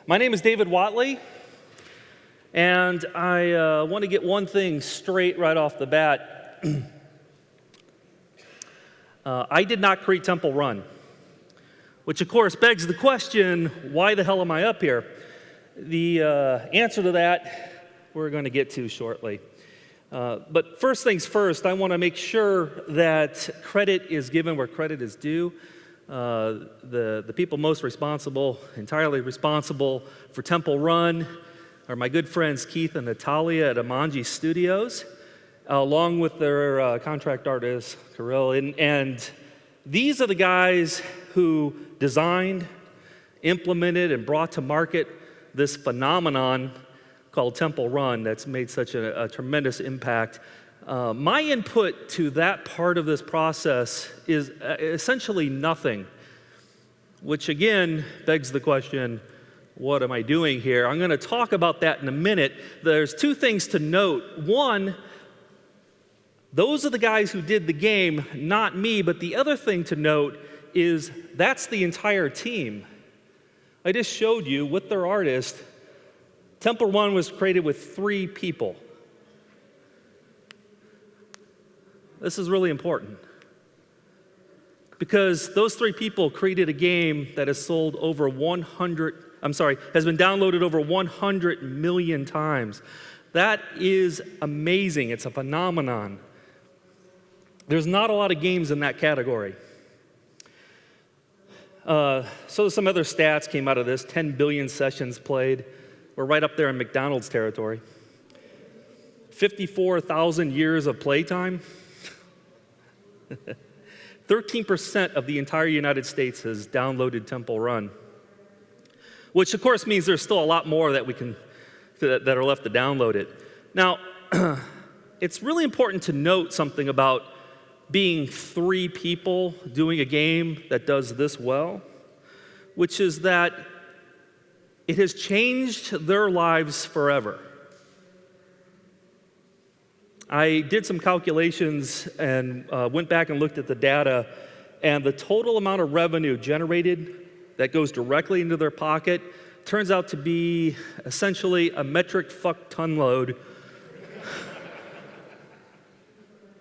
My name is David Whatley, and I want to get one thing straight right off the bat. I did not create Temple Run, which of course begs the question, why the hell am I up here? The answer to that we're going to get to shortly. But first things first, I want to make sure that credit is given where credit is due. The people most responsible, entirely responsible for Temple Run are my good friends Keith and Natalia at Amanji Studios, along with their contract artist, Kirill. And these are the guys who designed, implemented, and brought to market this phenomenon called Temple Run that's made such a tremendous impact. My input to that part of this process is essentially nothing, which again begs the question, what am I doing here? I'm going to talk about that in a minute. There's two things to note. One, those are the guys who did the game, not me, but the other thing to note is that's the entire team. I just showed you with their artist, Temple Run was created with 3 people. This is really important because those 3 people created a game that has sold over has been downloaded over 100 million times. That is amazing. It's a phenomenon. There's not a lot of games in that category. So some other stats came out of this. 10 billion sessions played. We're right up there in McDonald's territory. 54,000 years of playtime. 13% of the entire United States has downloaded Temple Run, which of course means there's still a lot more that are left to download it. Now, it's really important to note something about being 3 people doing a game that does this well, which is that it has changed their lives forever. I did some calculations and went back and looked at the data, and the total amount of revenue generated that goes directly into their pocket turns out to be essentially a metric fuck ton load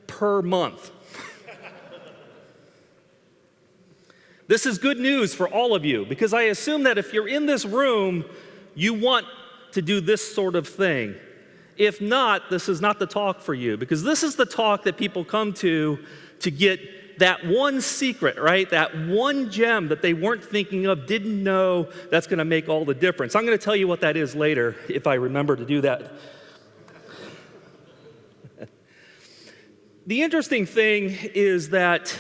per month. This is good news for all of you, because I assume that if you're in this room, you want to do this sort of thing. If not, this is not the talk for you, because this is the talk that people come to get that one secret, right? That one gem that they weren't thinking of, didn't know, that's going to make all the difference. I'm going to tell you what that is later, if I remember to do that. The interesting thing is that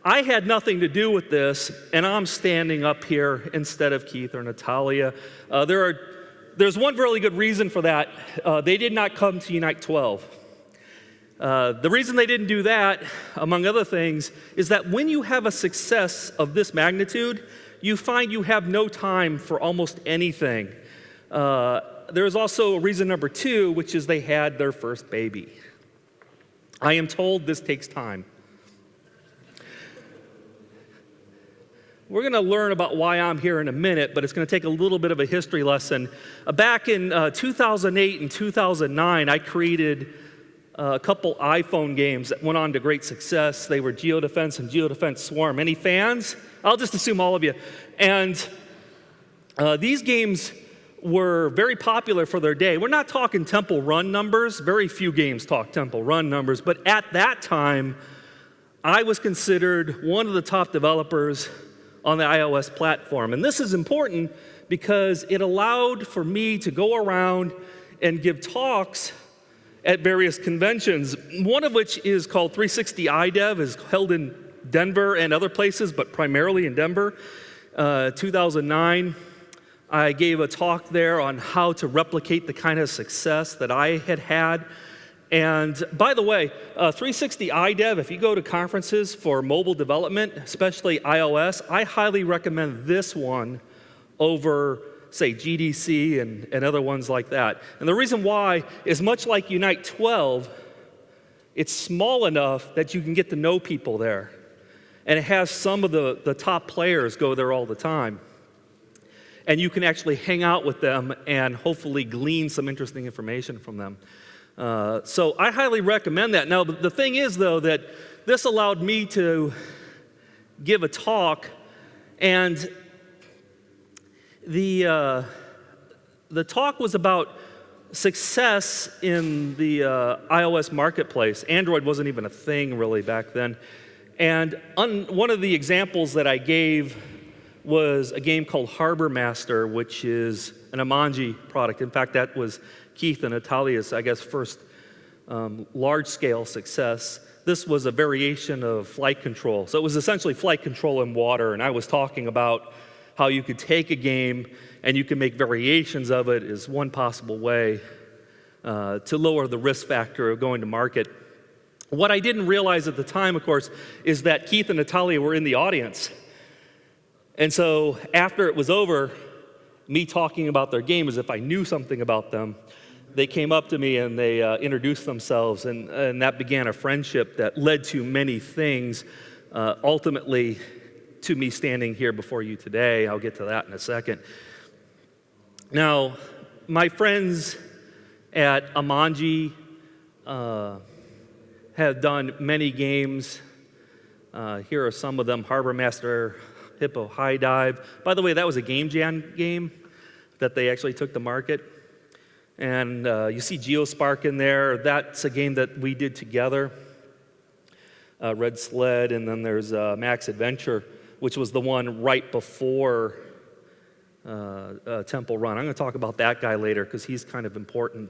I had nothing to do with this, and I'm standing up here instead of Keith or Natalia. There's one really good reason for that. They did not come to Unite 12. The reason they didn't do that, among other things, is that when you have a success of this magnitude, you find you have no time for almost anything. There's also reason number 2, which is they had their first baby. I am told this takes time. We're going to learn about why I'm here in a minute, but it's going to take a little bit of a history lesson. Back in 2008 and 2009, I created a couple iPhone games that went on to great success. They were Geodefense and Geodefense Swarm. Any fans? I'll just assume all of you. And these games were very popular for their day. We're not talking Temple Run numbers. Very few games talk Temple Run numbers. But at that time, I was considered one of the top developers on the iOS platform. And this is important because it allowed for me to go around and give talks at various conventions, one of which is called 360 iDev, is held in Denver and other places, but primarily in Denver. 2009, I gave a talk there on how to replicate the kind of success that I had had. And by the way, 360 iDev, if you go to conferences for mobile development, especially iOS, I highly recommend this one over, say, GDC and other ones like that. And the reason why is much like Unite 12, it's small enough that you can get to know people there. And it has some of the top players go there all the time. and you can actually hang out with them and hopefully glean some interesting information from them. So I highly recommend that. Now, the thing is, though, that this allowed me to give a talk, and the talk was about success in the iOS marketplace. Android wasn't even a thing really back then. And one of the examples that I gave was a game called Harbor Master, which is an Amanji product. In fact, that was Keith and Natalia's, I guess, first large-scale success. This was a variation of flight control. So it was essentially flight control in water, and I was talking about how you could take a game and you can make variations of it as one possible way to lower the risk factor of going to market. What I didn't realize at the time, of course, is that Keith and Natalia were in the audience. And so after it was over, me talking about their game as if I knew something about them, they came up to me and they introduced themselves, and that began a friendship that led to many things, ultimately to me standing here before you today. I'll get to that in a second. Now, my friends at Amanji have done many games. Here are some of them: Harbor Master, Hippo High Dive. By the way, that was a Game Jam game that they actually took to market. And you see GeoSpark in there. That's a game that we did together. Red Sled, and then there's Max Adventure, which was the one right before Temple Run. I'm going to talk about that guy later because he's kind of important.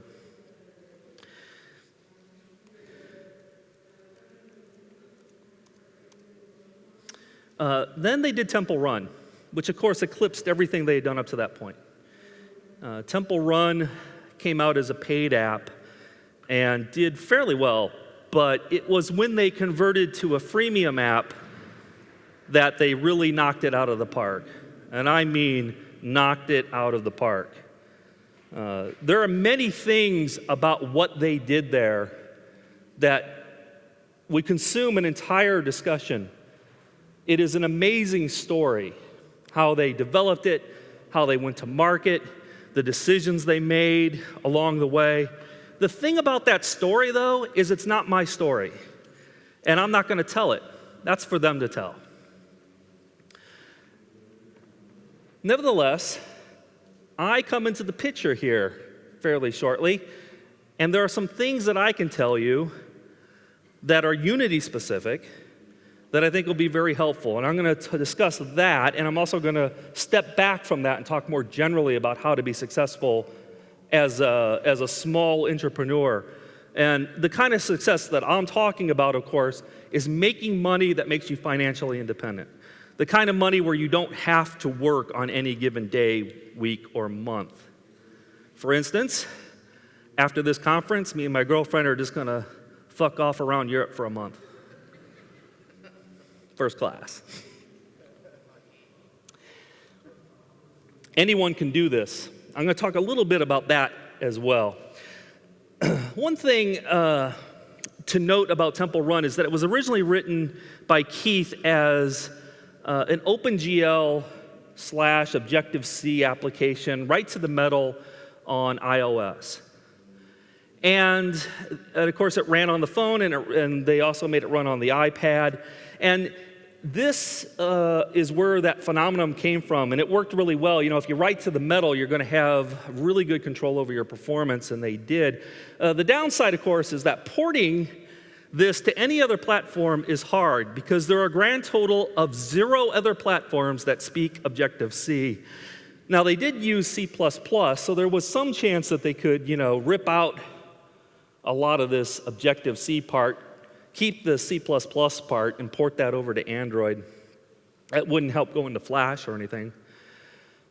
Then they did Temple Run, which of course eclipsed everything they had done up to that point. Temple Run came out as a paid app and did fairly well, but it was when they converted to a freemium app that they really knocked it out of the park. And I mean knocked it out of the park. There are many things about what they did there that would consume an entire discussion. It is an amazing story, how they developed it, how they went to market, the decisions they made along the way. The thing about that story, though, is it's not my story, and I'm not going to tell it. That's for them to tell. Nevertheless, I come into the picture here fairly shortly, and there are some things that I can tell you that are Unity specific that I think will be very helpful. And I'm going to discuss that, and I'm also going to step back from that and talk more generally about how to be successful as a small entrepreneur. And the kind of success that I'm talking about, of course, is making money that makes you financially independent. The kind of money where you don't have to work on any given day, week, or month. For instance, after this conference, me and my girlfriend are just going to fuck off around Europe for a month. First class. Anyone can do this. I'm going to talk a little bit about that as well. One thing to note about Temple Run is that it was originally written by Keith as an OpenGL / Objective-C application, right to the metal on iOS. And of course, it ran on the phone, and they also made it run on the iPad. And this is where that phenomenon came from, and it worked really well. You know, if you write to the metal, you're going to have really good control over your performance, and they did. The downside, of course, is that porting this to any other platform is hard because there are a grand total of 0 other platforms that speak Objective-C. Now, they did use C++, so there was some chance that they could, rip out a lot of this Objective-C part, keep the C++ part, and port that over to Android. That wouldn't help go into Flash or anything.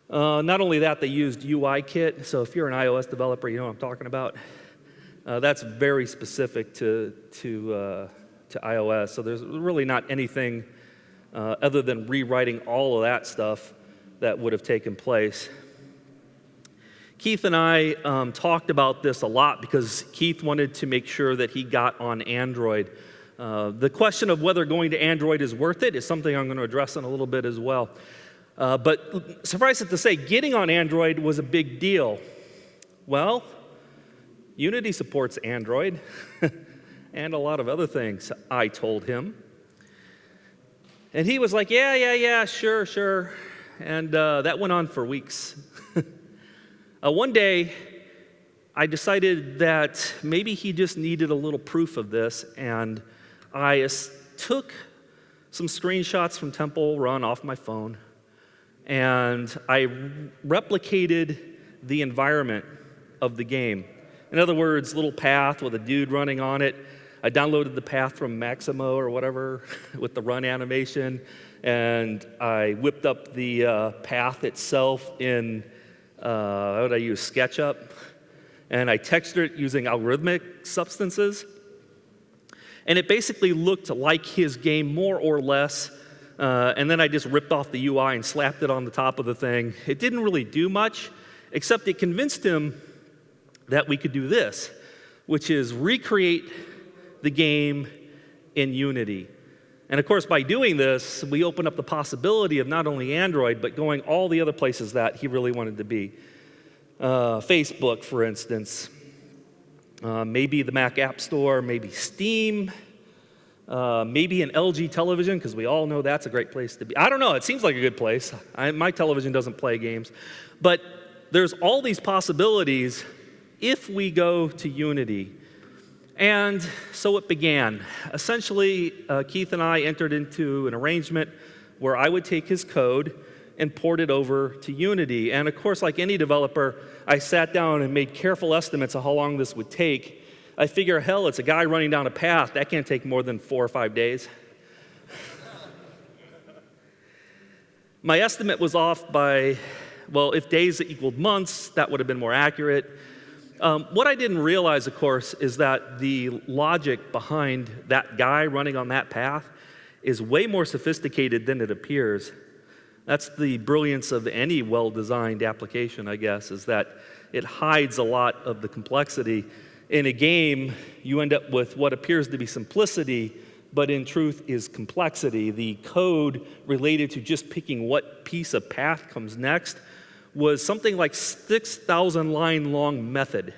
Not only that, they used UIKit, so if you're an iOS developer, you know what I'm talking about. That's very specific to iOS, so there's really not anything other than rewriting all of that stuff that would have taken place. Keith and I talked about this a lot because Keith wanted to make sure that he got on Android. The question of whether going to Android is worth it is something I'm going to address in a little bit as well. But suffice it to say, getting on Android was a big deal. Well, Unity supports Android and a lot of other things, I told him. And he was like, yeah, sure. And that went on for weeks. One day, I decided that maybe he just needed a little proof of this, and I took some screenshots from Temple Run off my phone, and I replicated the environment of the game. In other words, little path with a dude running on it. I downloaded the path from Maximo or whatever with the run animation, and I whipped up the path itself in, what did I use, SketchUp? And I textured it using algorithmic substances. And it basically looked like his game more or less, and then I just ripped off the UI and slapped it on the top of the thing. It didn't really do much, except it convinced him that we could do this, which is recreate the game in Unity. And of course, by doing this, we open up the possibility of not only Android, but going all the other places that he really wanted to be. Facebook, for instance, maybe the Mac App Store, maybe Steam, maybe an LG television, because we all know that's a great place to be. I don't know, it seems like a good place. My television doesn't play games. But there's all these possibilities if we go to Unity. And so it began. Essentially, Keith and I entered into an arrangement where I would take his code and port it over to Unity. And of course, like any developer, I sat down and made careful estimates of how long this would take. I figure, hell, it's a guy running down a path. That can't take more than 4 or 5 days. My estimate was off by, well, if days equaled months, that would have been more accurate. What I didn't realize, of course, is that the logic behind that guy running on that path is way more sophisticated than it appears. That's the brilliance of any well-designed application, I guess, is that it hides a lot of the complexity. In a game, you end up with what appears to be simplicity, but in truth is complexity. The code related to just picking what piece of path comes next was something like 6,000 line long method.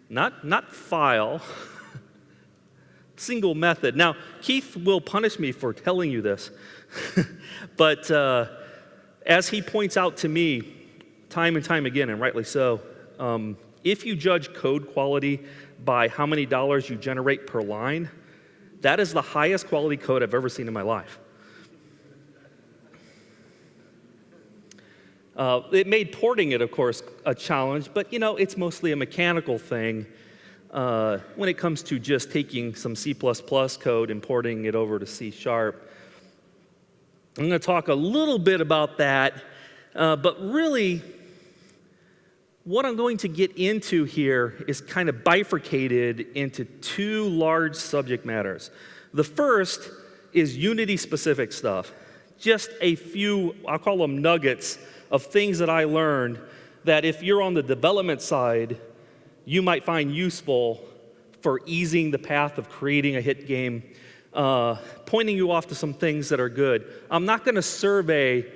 Not file, single method. Now, Keith will punish me for telling you this, but as he points out to me time and time again, and rightly so, if you judge code quality by how many dollars you generate per line, that is the highest quality code I've ever seen in my life. It made porting it, of course, a challenge, but it's mostly a mechanical thing when it comes to just taking some C++ code and porting it over to C#. I'm going to talk a little bit about that, but really, what I'm going to get into here is kind of bifurcated into 2 large subject matters. The first is Unity-specific stuff, just a few, I'll call them nuggets, of things that I learned that if you're on the development side, you might find useful for easing the path of creating a hit game, pointing you off to some things that are good. I'm not going to survey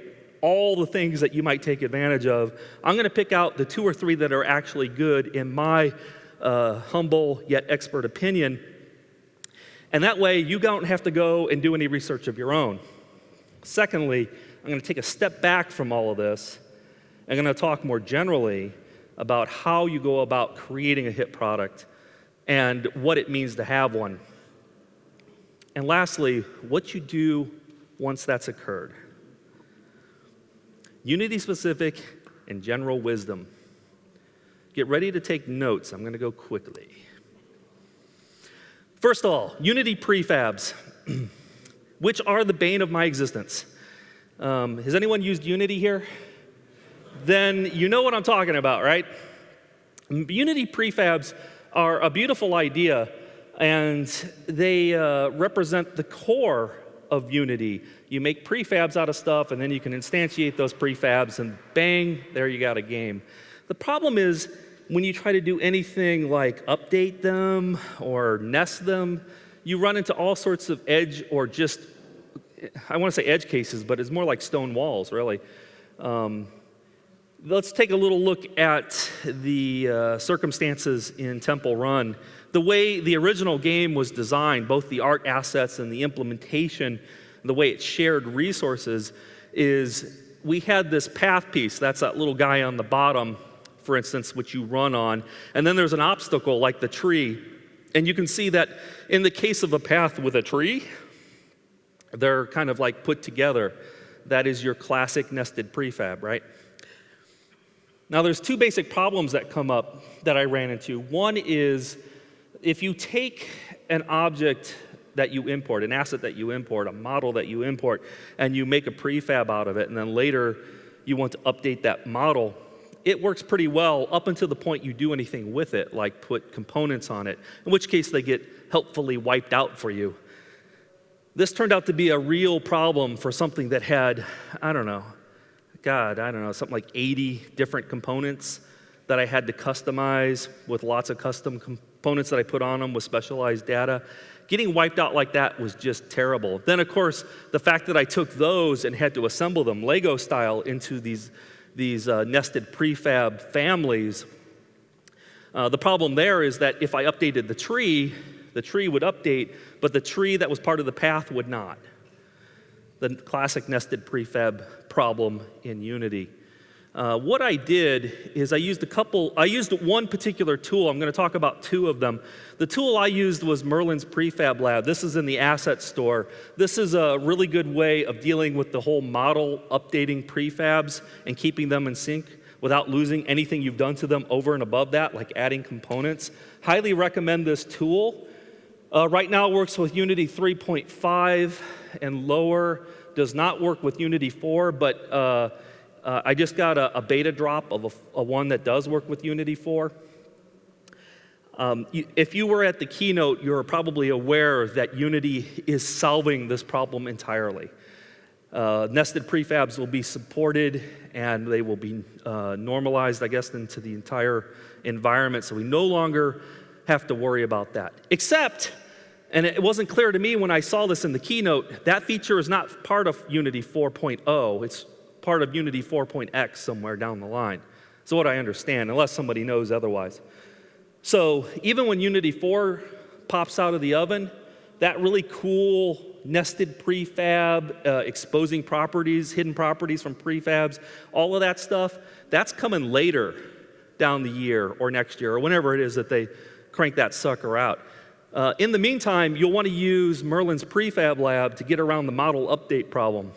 all the things that you might take advantage of. I'm going to pick out the 2 or 3 that are actually good in my humble yet expert opinion. And that way, you don't have to go and do any research of your own. Secondly, I'm going to take a step back from all of this. I'm going to talk more generally about how you go about creating a hit product and what it means to have one. And lastly, what you do once that's occurred. Unity-specific and general wisdom. Get ready to take notes. I'm going to go quickly. First of all, Unity prefabs, which are the bane of my existence. Has anyone used Unity here? Then you know what I'm talking about, right? Unity prefabs are a beautiful idea, and they represent the core of Unity. You make prefabs out of stuff, and then you can instantiate those prefabs, and bang, there you got a game. The problem is when you try to do anything like update them or nest them, you run into all sorts of edge or just I want to say edge cases, but it's more like stone walls, really. Let's take a little look at the circumstances in Temple Run. The way the original game was designed, both the art assets and the implementation, the way it shared resources, is we had this path piece. That's that little guy on the bottom, for instance, which you run on. And then there's an obstacle like the tree. And you can see that in the case of a path with a tree, they're kind of like put together. That is your classic nested prefab, right? Now, there's two basic problems that come up that I ran into. One is if you take an object that you import, an asset that you import, a model that you import, and you make a prefab out of it, and then later you want to update that model, it works pretty well up until the point you do anything with it, like put components on it, in which case they get helpfully wiped out for you. This turned out to be a real problem for something that had, something like 80 different components that I had to customize with lots of custom components that I put on them with specialized data. Getting wiped out like that was just terrible. Then, of course, the fact that I took those and had to assemble them Lego style into these nested prefab families, the problem there is that if I updated the tree would update, but the tree that was part of the path would not. The classic nested prefab problem in Unity. What I did is I used one particular tool. I'm going to talk about two of them. The tool I used was Merlin's Prefab Lab. This is in the asset store. This is a really good way of dealing with the whole model updating prefabs and keeping them in sync without losing anything you've done to them over and above that, like adding components. Highly recommend this tool. Right now it works with Unity 3.5 and lower. Does not work with Unity 4, but I just got a beta drop of a one that does work with Unity 4. If you were at the keynote, you're probably aware that Unity is solving this problem entirely. Nested prefabs will be supported, and they will be normalized, I guess, into the entire environment, so we no longer have to worry about that. Except, and it wasn't clear to me when I saw this in the keynote, that feature is not part of Unity 4.0. It's part of Unity 4.x somewhere down the line. So what I understand, unless somebody knows otherwise. So even when Unity 4 pops out of the oven, that really cool nested prefab, exposing properties, hidden properties from prefabs, all of that stuff, that's coming later down the year or next year or whenever it is that they crank that sucker out. In the meantime, you'll want to use Merlin's Prefab Lab to get around the model update problem.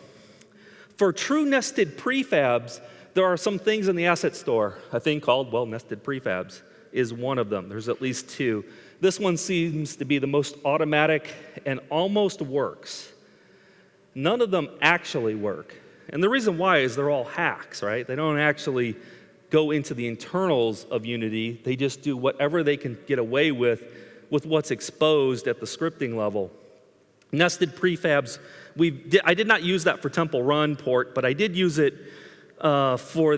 For true nested prefabs, there are some things in the asset store. A thing called, nested prefabs is one of them. There's at least two. This one seems to be the most automatic and almost works. None of them actually work. And the reason why is they're all hacks, right? They don't actually go into the internals of Unity. They just do whatever they can get away with what's exposed at the scripting level. Nested prefabs, I did not use that for Temple Run port, but I did use it for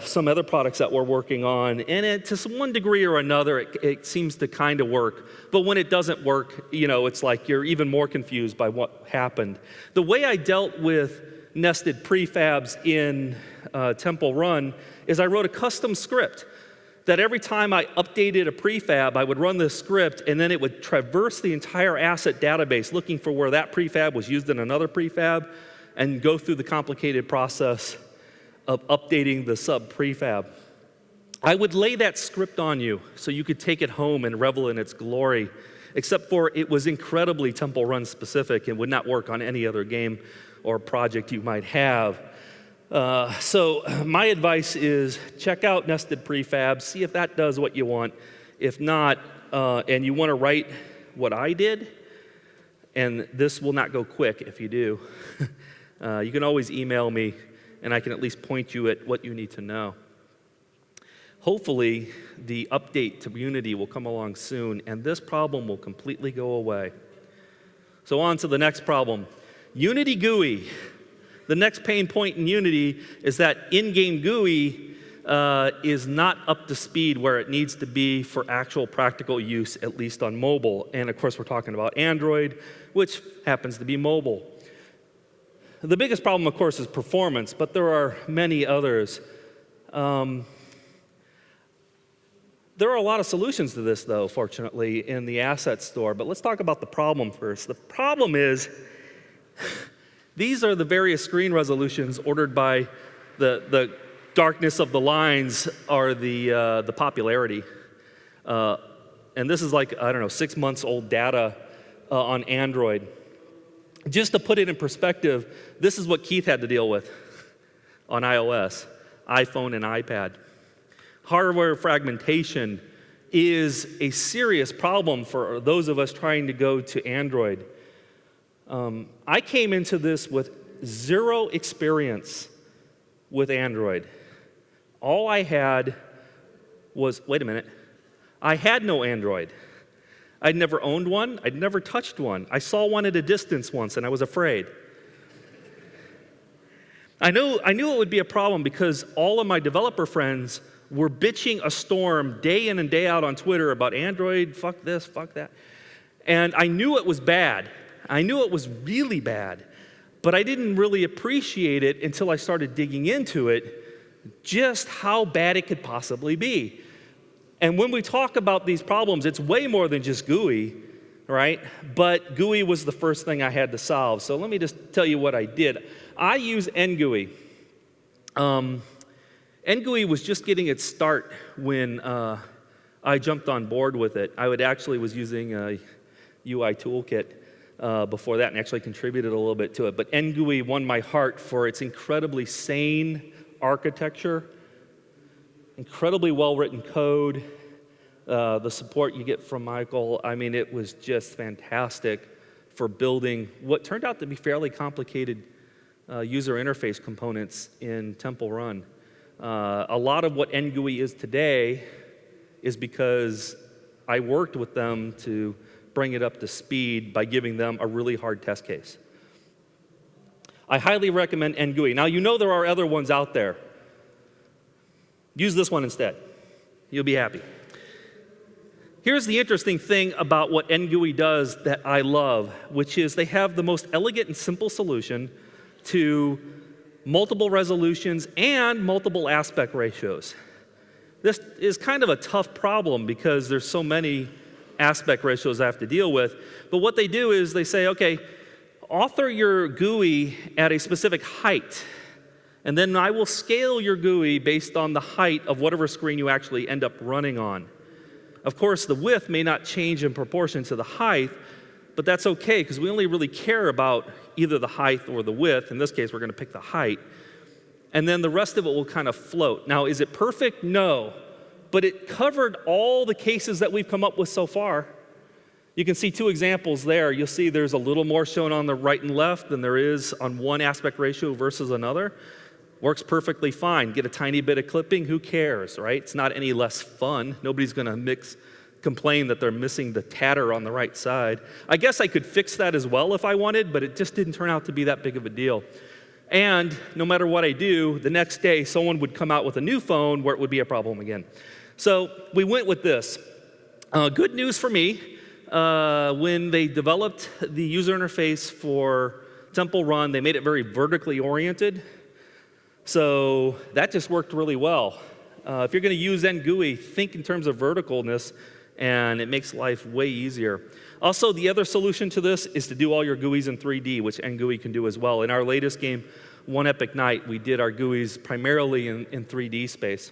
some other products that we're working on. And to one degree or another, it seems to kind of work. But when it doesn't work, it's like you're even more confused by what happened. The way I dealt with nested prefabs in Temple Run is I wrote a custom script that every time I updated a prefab, I would run this script, and then it would traverse the entire asset database looking for where that prefab was used in another prefab and go through the complicated process of updating the sub-prefab. I would lay that script on you so you could take it home and revel in its glory, except for it was incredibly Temple Run specific and would not work on any other game or project you might have. So my advice is check out nested prefabs, see if that does what you want. If not, and you want to write what I did, and this will not go quick if you do, you can always email me, and I can at least point you at what you need to know. Hopefully, the update to Unity will come along soon, and this problem will completely go away. So on to the next problem. Unity GUI. The next pain point in Unity is that in-game GUI is not up to speed where it needs to be for actual practical use, at least on mobile. And of course, we're talking about Android, which happens to be mobile. The biggest problem, of course, is performance, but there are many others. There are a lot of solutions to this, though, fortunately, in the asset store. But let's talk about the problem first. The problem is these are the various screen resolutions ordered by the darkness of the lines are the popularity. And this is like, I don't know, 6 months old data on Android. Just to put it in perspective, this is what Keith had to deal with on iOS, iPhone, and iPad. Hardware fragmentation is a serious problem for those of us trying to go to Android. I came into this with zero experience with Android. All I had was, wait a minute, I had no Android. I'd never owned one, I'd never touched one. I saw one at a distance once and I was afraid. I knew it would be a problem because all of my developer friends were bitching a storm day in and day out on Twitter about Android, fuck this, fuck that. And I knew it was bad. I knew it was really bad, but I didn't really appreciate it until I started digging into it, just how bad it could possibly be. And when we talk about these problems, it's way more than just GUI, right? But GUI was the first thing I had to solve. So let me just tell you what I did. I use NGUI. NGUI was just getting its start when I jumped on board with it. I was using a UI toolkit before that and actually contributed a little bit to it. But NGUI won my heart for its incredibly sane architecture, incredibly well-written code, the support you get from Michael. I mean, it was just fantastic for building what turned out to be fairly complicated user interface components in Temple Run. A lot of what NGUI is today is because I worked with them to bring it up to speed by giving them a really hard test case. I highly recommend NGUI. Now, you know there are other ones out there. Use this one instead. You'll be happy. Here's the interesting thing about what NGUI does that I love, which is they have the most elegant and simple solution to multiple resolutions and multiple aspect ratios. This is kind of a tough problem because there's so many aspect ratios I have to deal with. But what they do is they say, okay, author your GUI at a specific height, and then I will scale your GUI based on the height of whatever screen you actually end up running on. Of course, the width may not change in proportion to the height, but that's okay because we only really care about either the height or the width. In this case, we're going to pick the height. And then the rest of it will kind of float. Now, is it perfect? No. But it covered all the cases that we've come up with so far. You can see two examples there. You'll see there's a little more shown on the right and left than there is on one aspect ratio versus another. Works perfectly fine. Get a tiny bit of clipping, who cares, right? It's not any less fun. Nobody's going to complain that they're missing the tatter on the right side. I guess I could fix that as well if I wanted, but it just didn't turn out to be that big of a deal. And no matter what I do, the next day someone would come out with a new phone where it would be a problem again. So we went with this. Good news for me, when they developed the user interface for Temple Run, they made it very vertically oriented. So that just worked really well. If you're going to use NGUI, think in terms of verticalness, and it makes life way easier. Also, the other solution to this is to do all your GUIs in 3D, which NGUI can do as well. In our latest game, One Epic Night, we did our GUIs primarily in 3D space.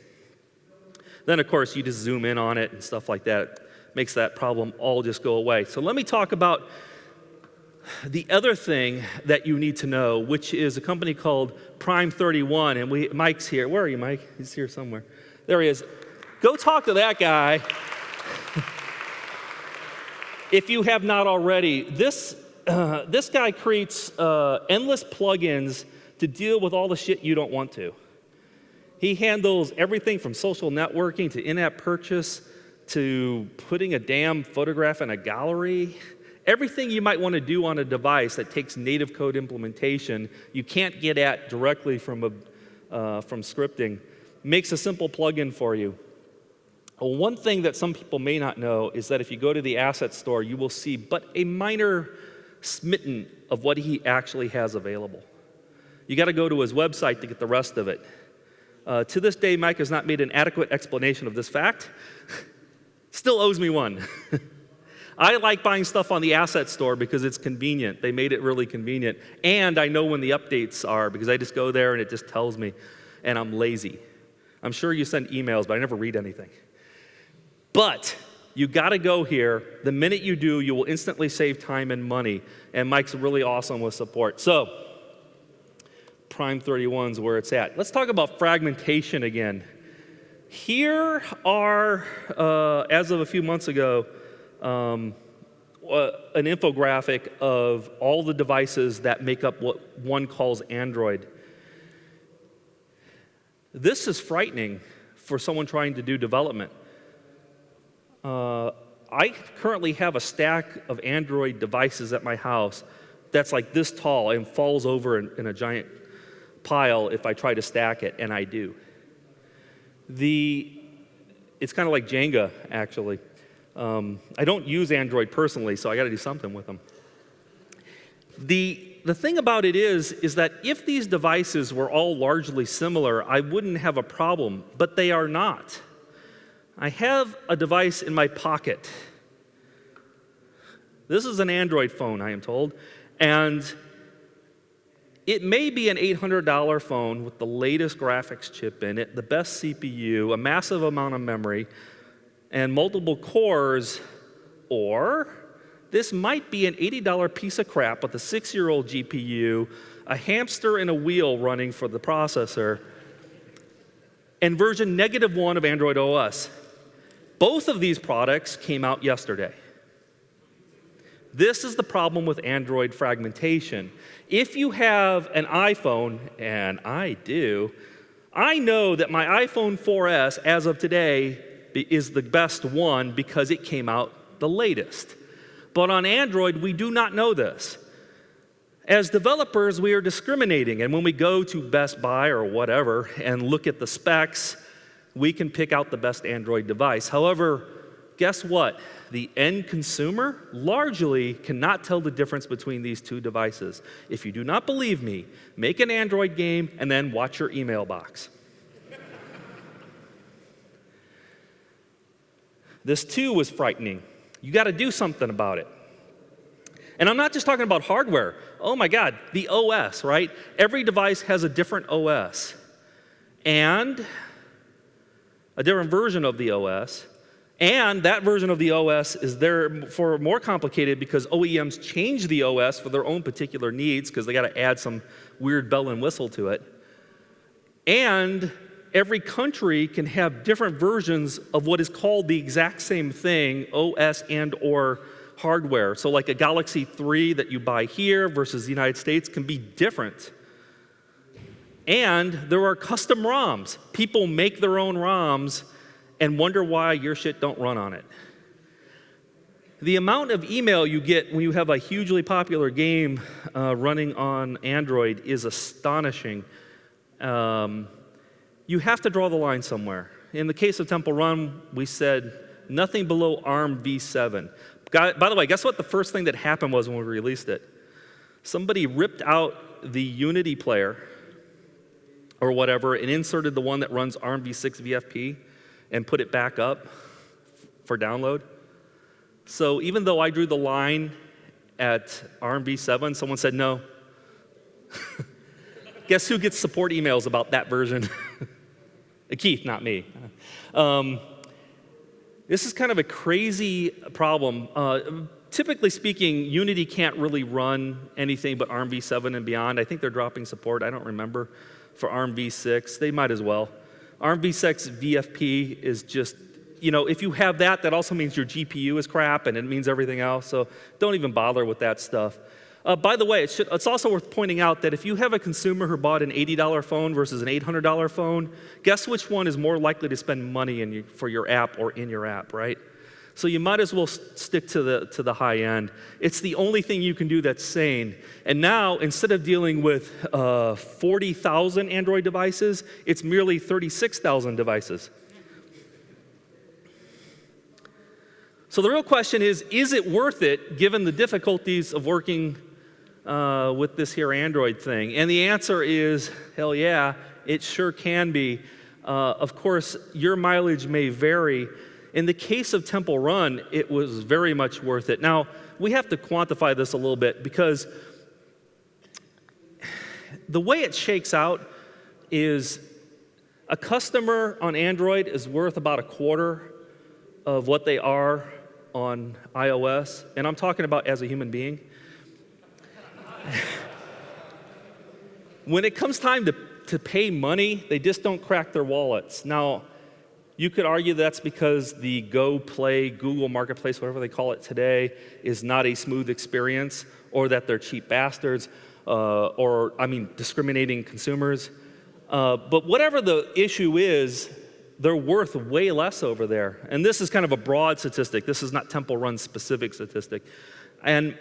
Then, of course, you just zoom in on it and stuff like that. Makes that problem all just go away. So let me talk about the other thing that you need to know, which is a company called Prime 31, and Mike's here. Where are you, Mike? He's here somewhere. There he is. Go talk to that guy. If you have not already, this guy creates endless plugins to deal with all the shit you don't want to. He handles everything from social networking to in-app purchase to putting a damn photograph in a gallery. Everything you might want to do on a device that takes native code implementation you can't get at directly from scripting makes a simple plugin for you. Well, one thing that some people may not know is that if you go to the asset store, you will see but a minor smitten of what he actually has available. You got to go to his website to get the rest of it. To this day, Mike has not made an adequate explanation of this fact. Still owes me one. I like buying stuff on the asset store because it's convenient. They made it really convenient. And I know when the updates are because I just go there and it just tells me, and I'm lazy. I'm sure you send emails, but I never read anything. But you got to go here. The minute you do, you will instantly save time and money. And Mike's really awesome with support. So, Prime 31 is where it's at. Let's talk about fragmentation again. Here are, as of a few months ago, an infographic of all the devices that make up what one calls Android. This is frightening for someone trying to do development. I currently have a stack of Android devices at my house that's like this tall and falls over in a giant pile if I try to stack it, and I do. It's kind of like Jenga, actually. I don't use Android personally, so I got to do something with them. The thing about it is that if these devices were all largely similar, I wouldn't have a problem, but they are not. I have a device in my pocket. This is an Android phone, I am told, and it may be an $800 phone with the latest graphics chip in it, the best CPU, a massive amount of memory, and multiple cores, or this might be an $80 piece of crap with a 6-year-old GPU, a hamster in a wheel running for the processor, and version -1 of Android OS. Both of these products came out yesterday. This is the problem with Android fragmentation. If you have an iPhone, and I do, I know that my iPhone 4S, as of today, is the best one because it came out the latest. But on Android, we do not know this. As developers, we are discriminating, and when we go to Best Buy or whatever and look at the specs, we can pick out the best Android device. However, guess what? The end consumer largely cannot tell the difference between these two devices. If you do not believe me, make an Android game and then watch your email box. This too was frightening. You got to do something about it. And I'm not just talking about hardware. Oh my God, the OS, right? Every device has a different OS and a different version of the OS. And that version of the OS is therefore more complicated because OEMs change the OS for their own particular needs because they got to add some weird bell and whistle to it. And every country can have different versions of what is called the exact same thing, OS and or hardware. So like a Galaxy 3 that you buy here versus the United States can be different. And there are custom ROMs. People make their own ROMs and wonder why your shit don't run on it. The amount of email you get when you have a hugely popular game running on Android is astonishing. You have to draw the line somewhere. In the case of Temple Run, we said nothing below ARM v7. By the way, guess what the first thing that happened was when we released it? Somebody ripped out the Unity player or whatever and inserted the one that runs ARM v6 VFP and put it back up for download. So even though I drew the line at ARM v7, someone said no. Guess who gets support emails about that version? Keith, not me. This is kind of a crazy problem. Typically speaking, Unity can't really run anything but ARM v7 and beyond. I think they're dropping support, I don't remember, for ARM v6. They might as well. ARM v6 VFP is just, if you have that, that also means your GPU is crap and it means everything else, so don't even bother with that stuff. By the way, it's also worth pointing out that if you have a consumer who bought an $80 phone versus an $800 phone, guess which one is more likely to spend money for your app or in your app, right? So you might as well stick to the high end. It's the only thing you can do that's sane. And now, instead of dealing with 40,000 Android devices, it's merely 36,000 devices. So the real question is it worth it given the difficulties of working with this here Android thing? And the answer is, hell yeah, it sure can be. Of course, your mileage may vary. In the case of Temple Run, it was very much worth it. Now, we have to quantify this a little bit because the way it shakes out is a customer on Android is worth about a quarter of what they are on iOS, and I'm talking about as a human being. When it comes time to pay money, they just don't crack their wallets. Now, you could argue that's because the Go Play, Google Marketplace, whatever they call it today, is not a smooth experience, or that they're cheap bastards, discriminating consumers. But whatever the issue is, they're worth way less over there. And this is kind of a broad statistic. This is not Temple Run specific statistic. And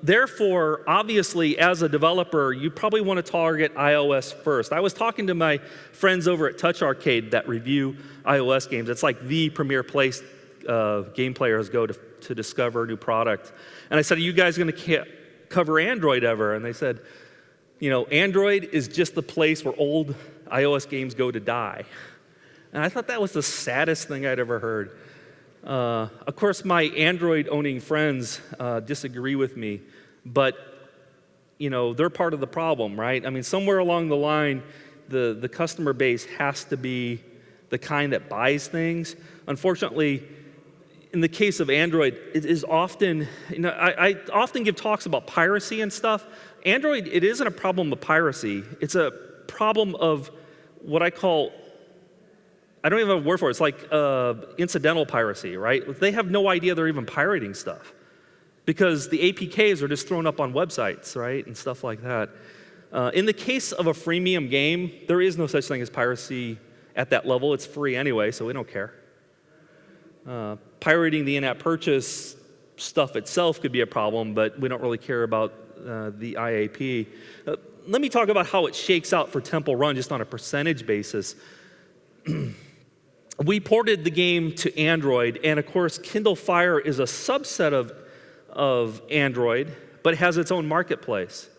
therefore, obviously, as a developer, you probably want to target iOS first. I was talking to my friends over at Touch Arcade that review iOS games. It's like the premier place game players go to discover a new product. And I said, are you guys going to cover Android ever? And they said, Android is just the place where old iOS games go to die. And I thought that was the saddest thing I'd ever heard. Of course, my Android-owning friends disagree with me, but they're part of the problem, right? I mean, somewhere along the line, the customer base has to be the kind that buys things. Unfortunately, in the case of Android, it is often, I often give talks about piracy and stuff. Android, it isn't a problem of piracy. It's a problem of what I call, I don't even have a word for it. It's like incidental piracy, right? They have no idea they're even pirating stuff because the APKs are just thrown up on websites, right, and stuff like that. In the case of a freemium game, there is no such thing as piracy at that level. It's free anyway, so we don't care. Pirating the in-app purchase stuff itself could be a problem, but we don't really care about the IAP. Let me talk about how it shakes out for Temple Run just on a percentage basis. We ported the game to Android, and of course, Kindle Fire is a subset of Android, but it has its own marketplace,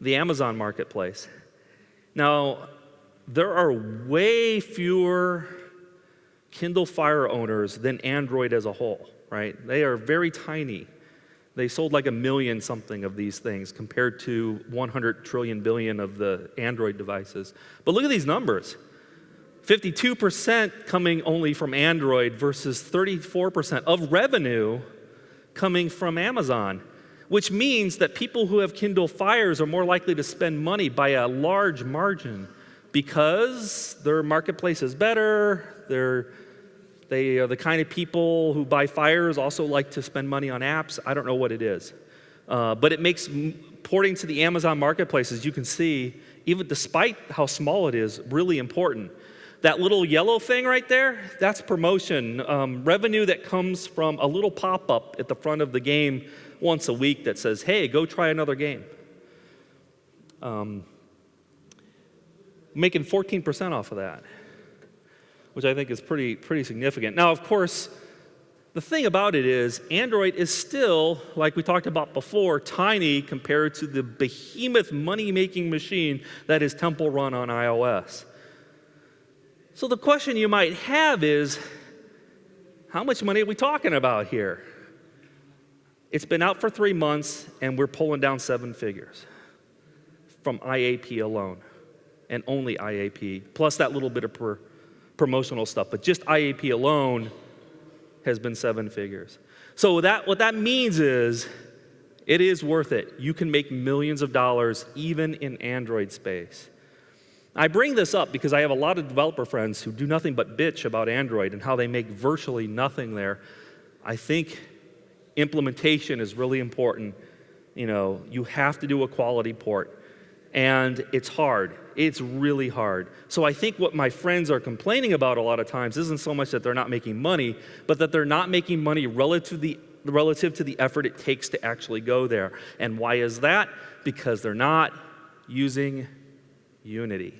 the Amazon marketplace. Now, there are way fewer Kindle Fire owners than Android as a whole, right? They are very tiny. They sold like 1 million something of these things compared to 100 trillion billion of the Android devices. But look at these numbers. 52% coming only from Android versus 34% of revenue coming from Amazon, which means that people who have Kindle Fires are more likely to spend money by a large margin because their marketplace is better, they are the kind of people who buy Fires also like to spend money on apps. I don't know what it is. But it makes porting to the Amazon marketplace, as you can see, even despite how small it is, really important. That little yellow thing right there, that's promotion. Revenue that comes from a little pop-up at the front of the game once a week that says, hey, go try another game. Making 14% off of that, which I think is pretty significant. Now, of course, the thing about it is Android is still, like we talked about before, tiny compared to the behemoth money-making machine that is Temple Run on iOS. So the question you might have is, how much money are we talking about here? It's been out for 3 months, and we're pulling down 7 figures from IAP alone, and only IAP, plus that little bit of promotional stuff. But just IAP alone has been 7 figures. So what that means is it is worth it. You can make millions of dollars even in Android space. I bring this up because I have a lot of developer friends who do nothing but bitch about Android and how they make virtually nothing there. I think implementation is really important. You have to do a quality port. And it's hard. It's really hard. So I think what my friends are complaining about a lot of times isn't so much that they're not making money, but that they're not making money relative to the effort it takes to actually go there. And why is that? Because they're not using Unity.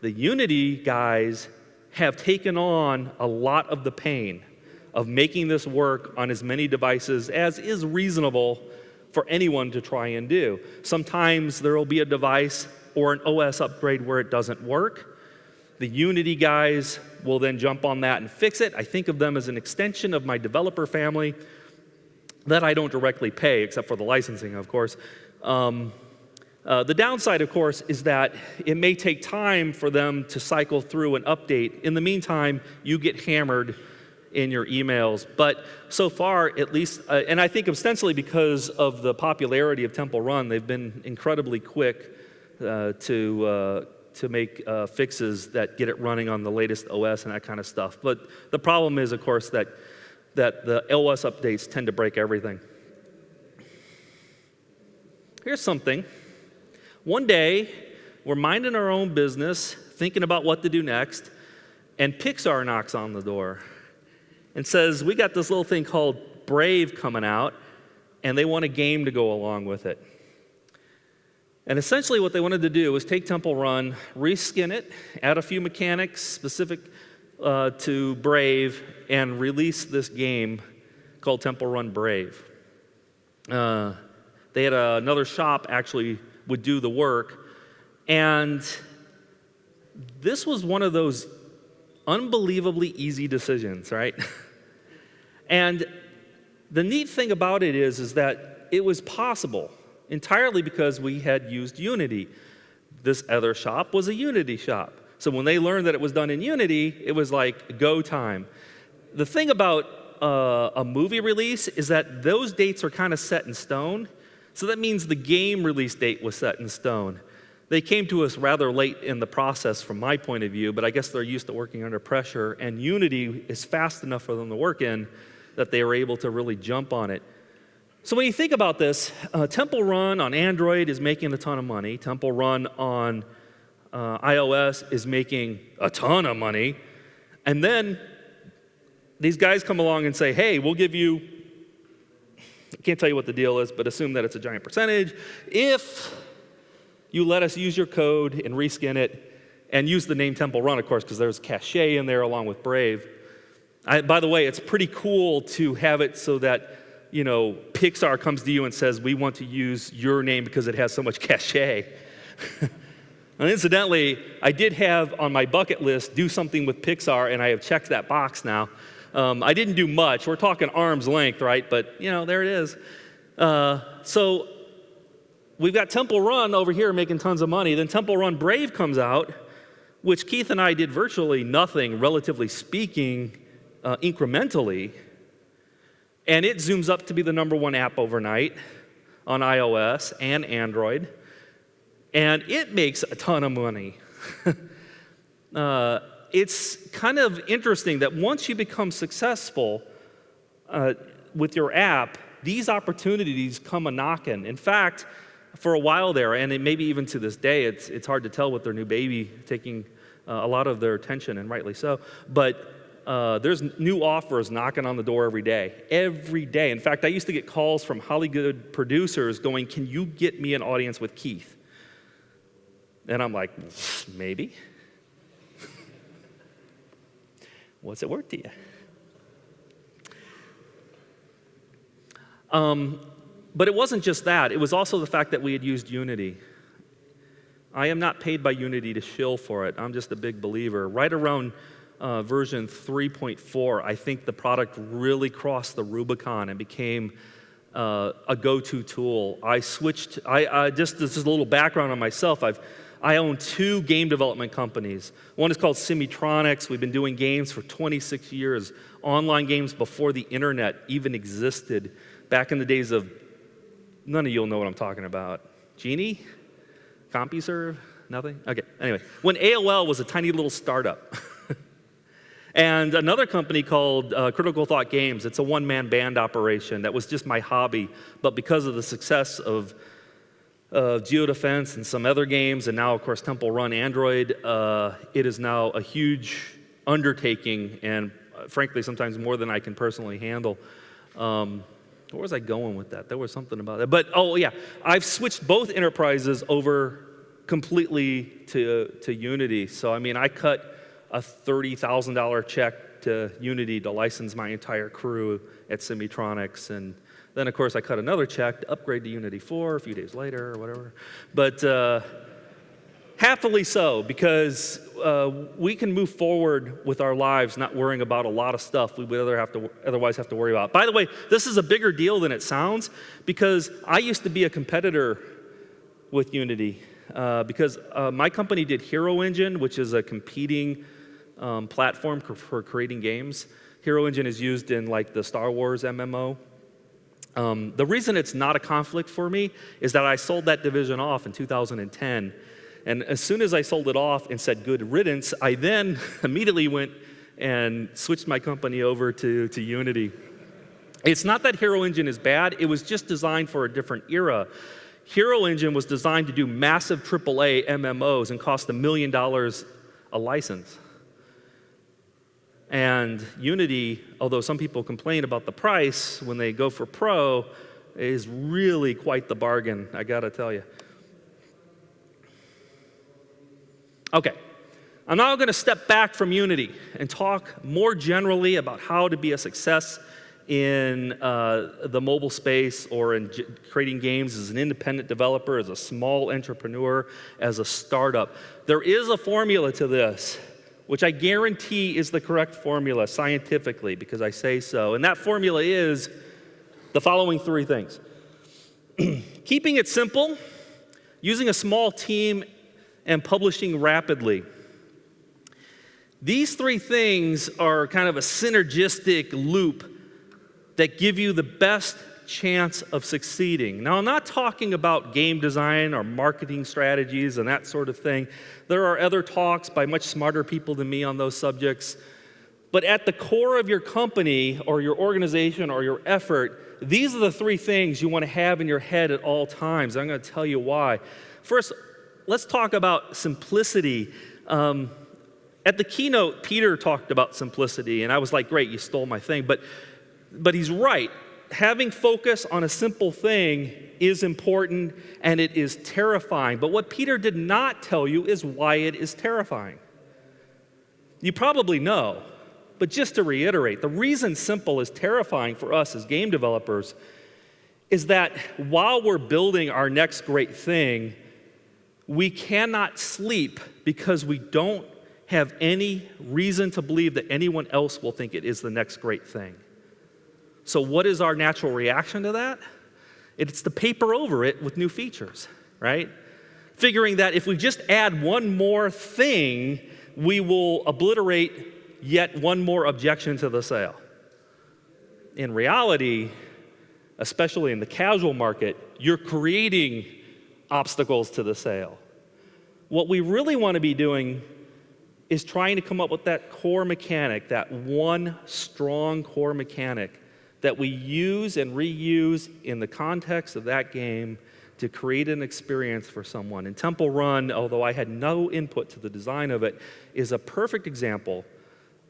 The Unity guys have taken on a lot of the pain. of making this work on as many devices as is reasonable for anyone to try and do. Sometimes there will be a device or an OS upgrade where it doesn't work. The Unity guys will then jump on that and fix it. I think of them as an extension of my developer family that I don't directly pay, except for the licensing, of course. The downside, of course, is that it may take time for them to cycle through and update. In the meantime, you get hammered in your emails. But so far, at least, and I think ostensibly because of the popularity of Temple Run, they've been incredibly quick to make fixes that get it running on the latest OS and that kind of stuff. But the problem is, of course, that the OS updates tend to break everything. Here's something. One day, we're minding our own business, thinking about what to do next, and Pixar knocks on the door and says, we got this little thing called Brave coming out, and they want a game to go along with it. And essentially what they wanted to do was take Temple Run, reskin it, add a few mechanics specific to Brave, and release this game called Temple Run Brave. They had another shop actually would do the work, and this was one of those unbelievably easy decisions, right? And the neat thing about it is that it was possible entirely because we had used Unity. This other shop was a Unity shop. So when they learned that it was done in Unity, it was like go time. The thing about a movie release is that those dates are kind of set in stone. So that means the game release date was set in stone. They came to us rather late in the process from my point of view, but I guess they're used to working under pressure, and Unity is fast enough for them to work in that they were able to really jump on it. So when you think about this, Temple Run on Android is making a ton of money. Temple Run on iOS is making a ton of money. And then these guys come along and say, hey, we'll give you, I can't tell you what the deal is, but assume that it's a giant percentage, if you let us use your code and reskin it and use the name Temple Run, of course, because there's cache in there along with Brave. By the way, it's pretty cool to have it so that, you know, Pixar comes to you and says, we want to use your name because it has so much cache. And incidentally, I did have on my bucket list, do something with Pixar, and I have checked that box now. I didn't do much. We're talking arm's length, right? But, you know, there it is. So we've got Temple Run over here making tons of money. Then Temple Run Brave comes out, which Keith and I did virtually nothing, relatively speaking, incrementally. And it zooms up to be the #1 app overnight on iOS and Android. And it makes a ton of money. It's kind of interesting that once you become successful with your app, these opportunities come a-knocking. In fact, for a while there, and maybe even to this day, it's hard to tell with their new baby taking a lot of their attention, and rightly so. But there's new offers knocking on the door every day. Every day. In fact, I used to get calls from Hollywood producers going, can you get me an audience with Keith? And I'm like, maybe. What's it worth to you? But it wasn't just that. It was also the fact that we had used Unity. I am not paid by Unity to shill for it. I'm just a big believer. Right around version 3.4, I think the product really crossed the Rubicon and became a go-to tool. I switched, just this is a little background on myself. I own 2 game development companies. One is called Simitronics. We've been doing games for 26 years, online games before the internet even existed, back in the days of, none of you'll know what I'm talking about. Genie? CompuServe? Nothing? Okay, anyway. When AOL was a tiny little startup. And another company called Critical Thought Games. It's a one-man band operation that was just my hobby. But because of the success of Geodefense and some other games, and now, of course, Temple Run Android, it is now a huge undertaking, and frankly, sometimes more than I can personally handle. Where was I going with that? There was something about that. But, oh, yeah, I've switched both enterprises over completely to Unity. So, I mean, I cut a $30,000 check check to Unity to license my entire crew at Semitronics. And then, of course, I cut another check to upgrade to Unity 4 a few days later or whatever. But happily so, because we can move forward with our lives not worrying about a lot of stuff we would otherwise have to worry about. By the way, this is a bigger deal than it sounds, because I used to be a competitor with Unity, because my company did Hero Engine, which is a competing platform for creating games. Hero Engine is used in like the Star Wars MMO. The reason it's not a conflict for me is that I sold that division off in 2010. And as soon as I sold it off and said good riddance, I then immediately went and switched my company over to Unity. It's not that Hero Engine is bad, it was just designed for a different era. Hero Engine was designed to do massive AAA MMOs and cost $1 million a license. And Unity, although some people complain about the price when they go for Pro, is really quite the bargain, I gotta tell you. Okay, I'm now going to step back from Unity and talk more generally about how to be a success in the mobile space or in creating games as an independent developer, as a small entrepreneur, as a startup. There is a formula to this, which I guarantee is the correct formula scientifically, because I say so. And that formula is the following three things. Keeping it simple, using a small team, and publishing rapidly. These three things are kind of a synergistic loop that give you the best chance of succeeding. Now, I'm not talking about game design or marketing strategies and that sort of thing. There are other talks by much smarter people than me on those subjects. But at the core of your company or your organization or your effort, these are the three things you want to have in your head at all times. I'm going to tell you why. First, let's talk about simplicity. At the keynote, Peter talked about simplicity, and I was like, great, you stole my thing. But he's right. Having focus on a simple thing is important, and it is terrifying. But what Peter did not tell you is why it is terrifying. You probably know, but just to reiterate, the reason simple is terrifying for us as game developers is that while we're building our next great thing, we cannot sleep because we don't have any reason to believe that anyone else will think it is the next great thing. So what is our natural reaction to that? It's to paper over it with new features, right? Figuring that if we just add one more thing, we will obliterate yet one more objection to the sale. In reality, especially in the casual market, you're creating obstacles to the sale. What we really want to be doing is trying to come up with that core mechanic, that one strong core mechanic that we use and reuse in the context of that game to create an experience for someone. And Temple Run, although I had no input to the design of it, is a perfect example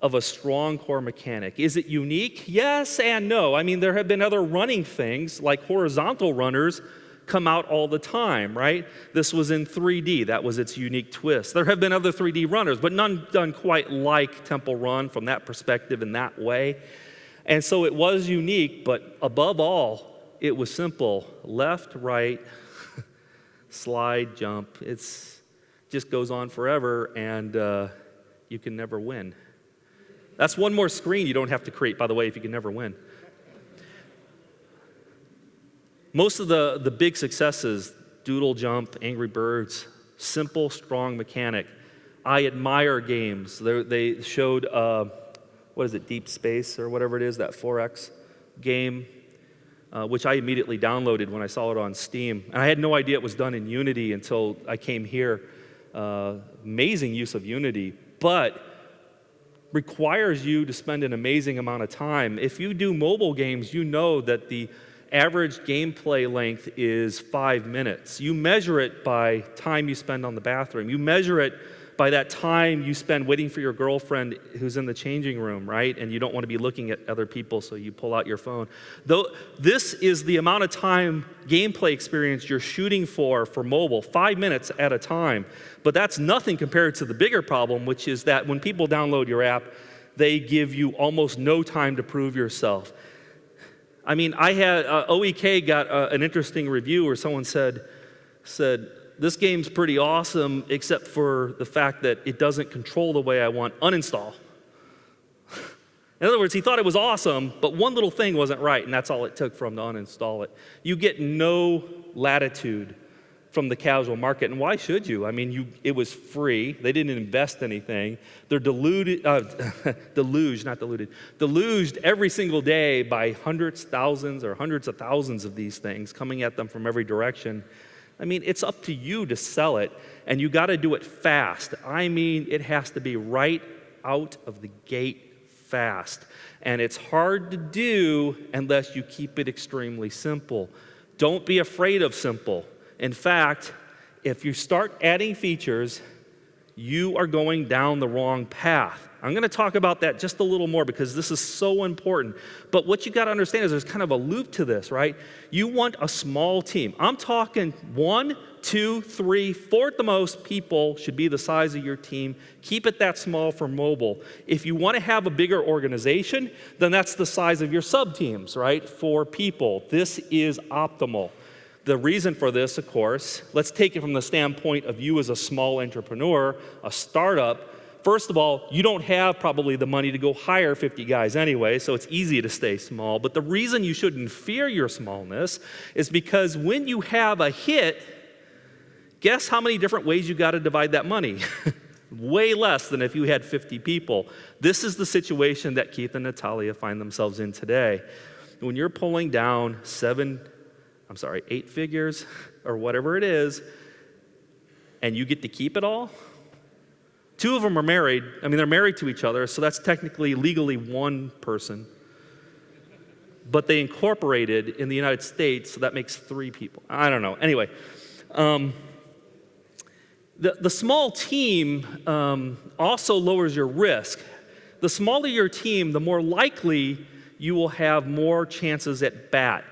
of a strong core mechanic. Is it unique? Yes and no. I mean, there have been other running things like horizontal runners come out all the time, right? This was in 3D. That was its unique twist. There have been other 3D runners, but none done quite like Temple Run from that perspective in that way. And so it was unique, but above all, it was simple. Left, right, slide, jump. It's just goes on forever, and you can never win. That's one more screen you don't have to create, by the way, if you can never win. Most of the big successes, Doodle Jump, Angry Birds, simple, strong mechanic. I admire games. They showed, Deep Space or whatever it is, that 4X game, which I immediately downloaded when I saw it on Steam. And I had no idea it was done in Unity until I came here. Amazing use of Unity, but requires you to spend an amazing amount of time. If you do mobile games, you know that the average gameplay length is 5 minutes. You measure it by time you spend on the bathroom. You measure it by that time you spend waiting for your girlfriend who's in the changing room, right? And you don't want to be looking at other people, so you pull out your phone. Though this is the amount of time gameplay experience you're shooting for mobile, 5 minutes at a time. But that's nothing compared to the bigger problem, which is that when people download your app, they give you almost no time to prove yourself. I mean, I had OEK got an interesting review where someone said, this game's pretty awesome except for the fact that it doesn't control the way I want. Uninstall. In other words, he thought it was awesome, but one little thing wasn't right, and that's all it took for him to uninstall it. You get no latitude from the casual market, and why should you? I mean, it was free. They didn't invest anything. They're deluged every single day by hundreds, thousands, or hundreds of thousands of these things coming at them from every direction. I mean, it's up to you to sell it, and you got to do it fast. I mean, it has to be right out of the gate fast. And it's hard to do unless you keep it extremely simple. Don't be afraid of simple. In fact, if you start adding features, you are going down the wrong path. I'm going to talk about that just a little more because this is so important. But what you got to understand is there's kind of a loop to this, right? You want a small team. I'm talking 1, 2, 3, 4 at the most people should be the size of your team. Keep it that small for mobile. If you want to have a bigger organization, then that's the size of your sub-teams, right? 4 people. This is optimal. The reason for this, of course, let's take it from the standpoint of you as a small entrepreneur, a startup. First of all, you don't have probably the money to go hire 50 guys anyway, so it's easy to stay small. But the reason you shouldn't fear your smallness is because when you have a hit, guess how many different ways you got to divide that money? Way less than if you had 50 people. This is the situation that Keith and Natalia find themselves in today. When you're pulling down 8 figures or whatever it is, and you get to keep it all. 2 of them are married. I mean, they're married to each other, so that's technically legally one person. But they incorporated in the United States, so that makes 3 people. I don't know. Anyway, the small team also lowers your risk. The smaller your team, the more likely you will have more chances at bat.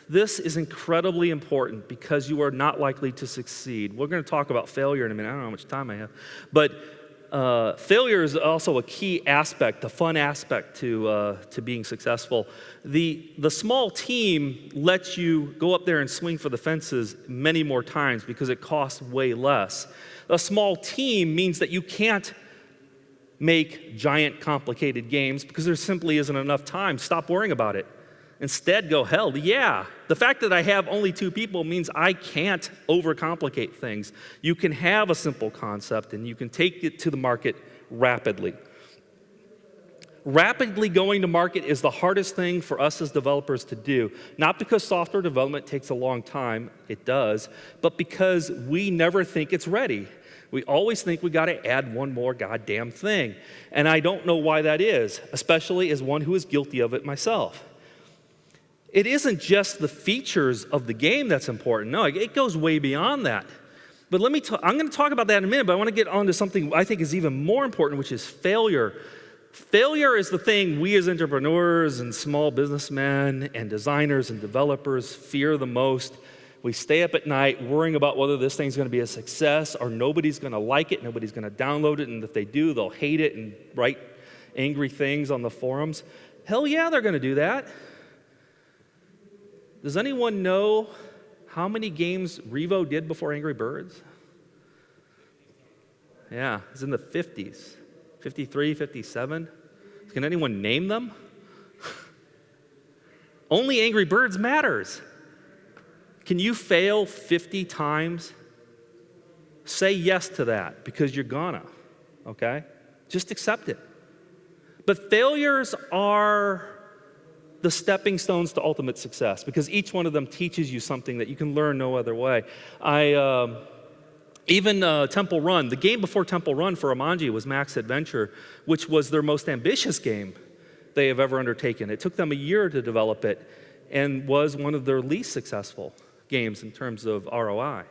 This is incredibly important because you are not likely to succeed. We're going to talk about failure in a minute. I don't know how much time I have. But failure is also a key aspect, a fun aspect to being successful. The small team lets you go up there and swing for the fences many more times because it costs way less. A small team means that you can't make giant, complicated games because there simply isn't enough time. Stop worrying about it. Instead, go, hell yeah. The fact that I have only 2 people means I can't overcomplicate things. You can have a simple concept and you can take it to the market rapidly. Rapidly going to market is the hardest thing for us as developers to do. Not because software development takes a long time, it does, but because we never think it's ready. We always think we got to add one more goddamn thing. And I don't know why that is, especially as one who is guilty of it myself. It isn't just the features of the game that's important. No, it goes way beyond that. But I'm going to talk about that in a minute, but I want to get on to something I think is even more important, which is failure. Failure is the thing we as entrepreneurs and small businessmen and designers and developers fear the most. We stay up at night worrying about whether this thing's going to be a success or nobody's going to like it, nobody's going to download it, and if they do, they'll hate it and write angry things on the forums. Hell yeah, they're going to do that. Does anyone know how many games Revo did before Angry Birds? Yeah, it's in the 50s, 53, 57. Can anyone name them? Only Angry Birds matters. Can you fail 50 times? Say yes to that because you're gonna, okay? Just accept it. But failures are the stepping stones to ultimate success because each one of them teaches you something that you can learn no other way. Temple Run, the game before Temple Run for Amanji was Max Adventure, which was their most ambitious game they have ever undertaken. It took them a year to develop it and was one of their least successful games in terms of ROI.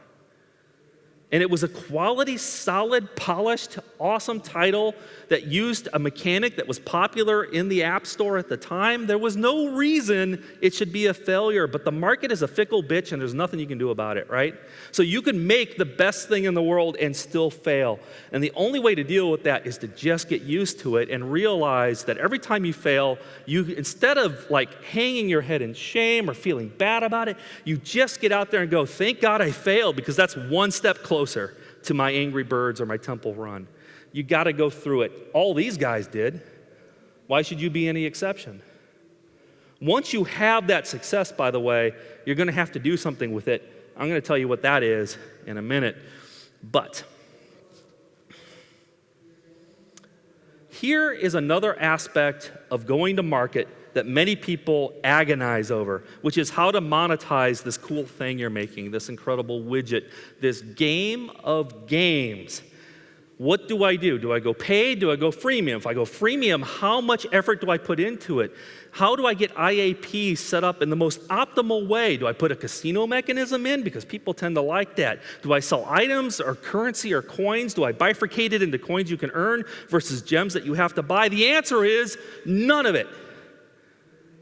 And it was a quality, solid, polished, awesome title that used a mechanic that was popular in the App Store at the time. There was no reason it should be a failure, but the market is a fickle bitch and there's nothing you can do about it, right? So you can make the best thing in the world and still fail. And the only way to deal with that is to just get used to it and realize that every time you fail, you, instead of like hanging your head in shame or feeling bad about it, you just get out there and go, thank God I failed, because that's one step closer to my Angry Birds or my Temple Run. You got to go through it. All these guys did. Why should you be any exception? Once you have that success, by the way, you're going to have to do something with it. I'm going to tell you what that is in a minute. But here is another aspect of going to market that many people agonize over, which is how to monetize this cool thing you're making, this incredible widget, this game of games. What do I do? Do I go paid? Do I go freemium? If I go freemium, how much effort do I put into it? How do I get IAP set up in the most optimal way? Do I put a casino mechanism in? Because people tend to like that. Do I sell items or currency or coins? Do I bifurcate it into coins you can earn versus gems that you have to buy? The answer is none of it.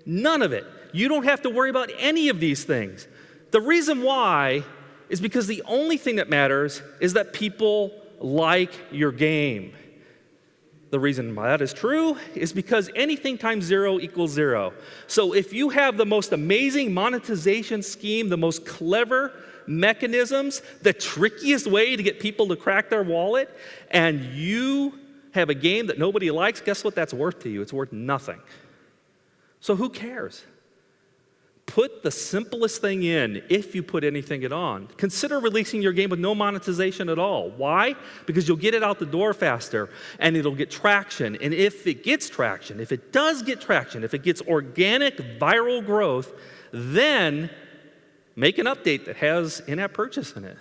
None of it. You don't have to worry about any of these things. The reason why is because the only thing that matters is that people like your game. The reason why that is true is because anything times 0 equals 0. So if you have the most amazing monetization scheme, the most clever mechanisms, the trickiest way to get people to crack their wallet, and you have a game that nobody likes, guess what that's worth to you? It's worth nothing. So who cares? Put the simplest thing in if you put anything at on. Consider releasing your game with no monetization at all. Why? Because you'll get it out the door faster and it'll get traction. And if it gets traction, if it does get traction, if it gets organic viral growth, then make an update that has in-app purchase in it.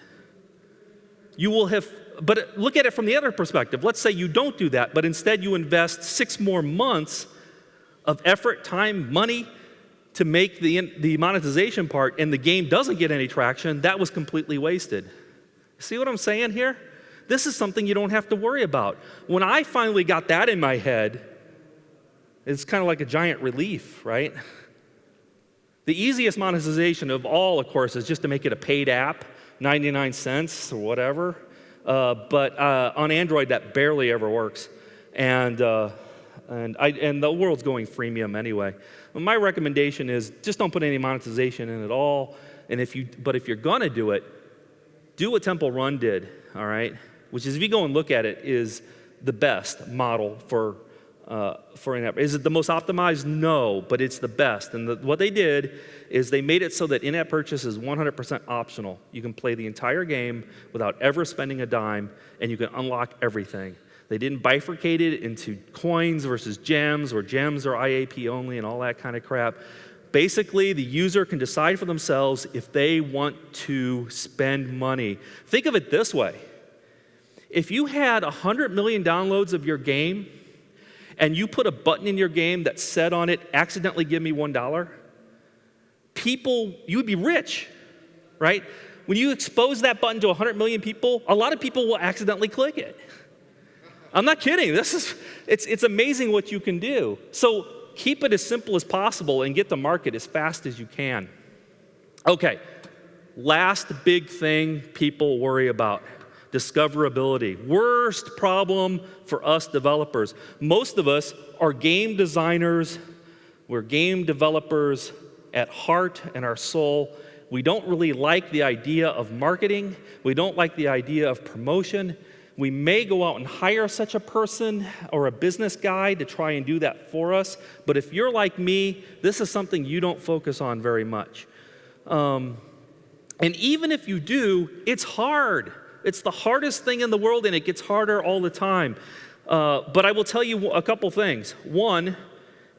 You will have, but look at it from the other perspective. Let's say you don't do that, but instead you invest 6 more months of effort, time, money to make the monetization part, and the game doesn't get any traction. That was completely wasted. See what I'm saying here? This is something you don't have to worry about. When I finally got that in my head, it's kind of like a giant relief, right? The easiest monetization of all, of course, is just to make it a paid app, 99 cents or whatever. But on Android, that barely ever works. And the world's going freemium anyway. Well, my recommendation is just don't put any monetization in at all. And if you're gonna do it, do what Temple Run did, all right? Which is, if you go and look at it, is the best model for in-app. Is it the most optimized? No, but it's the best. And what they did is they made it so that in-app purchase is 100% optional. You can play the entire game without ever spending a dime, and you can unlock everything. They didn't bifurcate it into coins versus gems, or gems are IAP only and all that kind of crap. Basically, the user can decide for themselves if they want to spend money. Think of it this way. If you had 100 million downloads of your game and you put a button in your game that said on it, accidentally give me $1, you would be rich, right? When you expose that button to 100 million people, a lot of people will accidentally click it. I'm not kidding. It's amazing what you can do. So keep it as simple as possible and get to market as fast as you can. Okay, last big thing people worry about, discoverability. Worst problem for us developers. Most of us are game designers. We're game developers at heart and our soul. We don't really like the idea of marketing. We don't like the idea of promotion. We may go out and hire such a person or a business guy to try and do that for us. But if you're like me, this is something you don't focus on very much. And even if you do, it's hard. It's the hardest thing in the world, and it gets harder all the time. But I will tell you a couple things. One,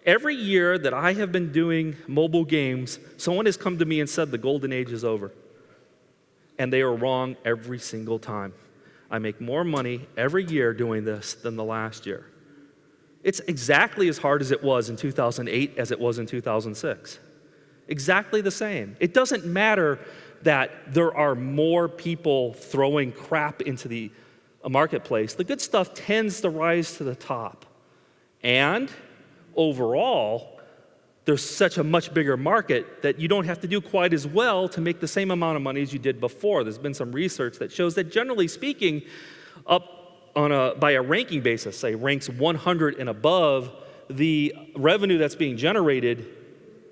every year that I have been doing mobile games, someone has come to me and said the golden age is over. And they are wrong every single time. I make more money every year doing this than the last year. It's exactly as hard as it was in 2008 as it was in 2006. Exactly the same. It doesn't matter that there are more people throwing crap into the a marketplace, the good stuff tends to rise to the top. And overall, there's such a much bigger market that you don't have to do quite as well to make the same amount of money as you did before. There's been some research that shows that generally speaking, up by a ranking basis, say ranks 100 and above, the revenue that's being generated,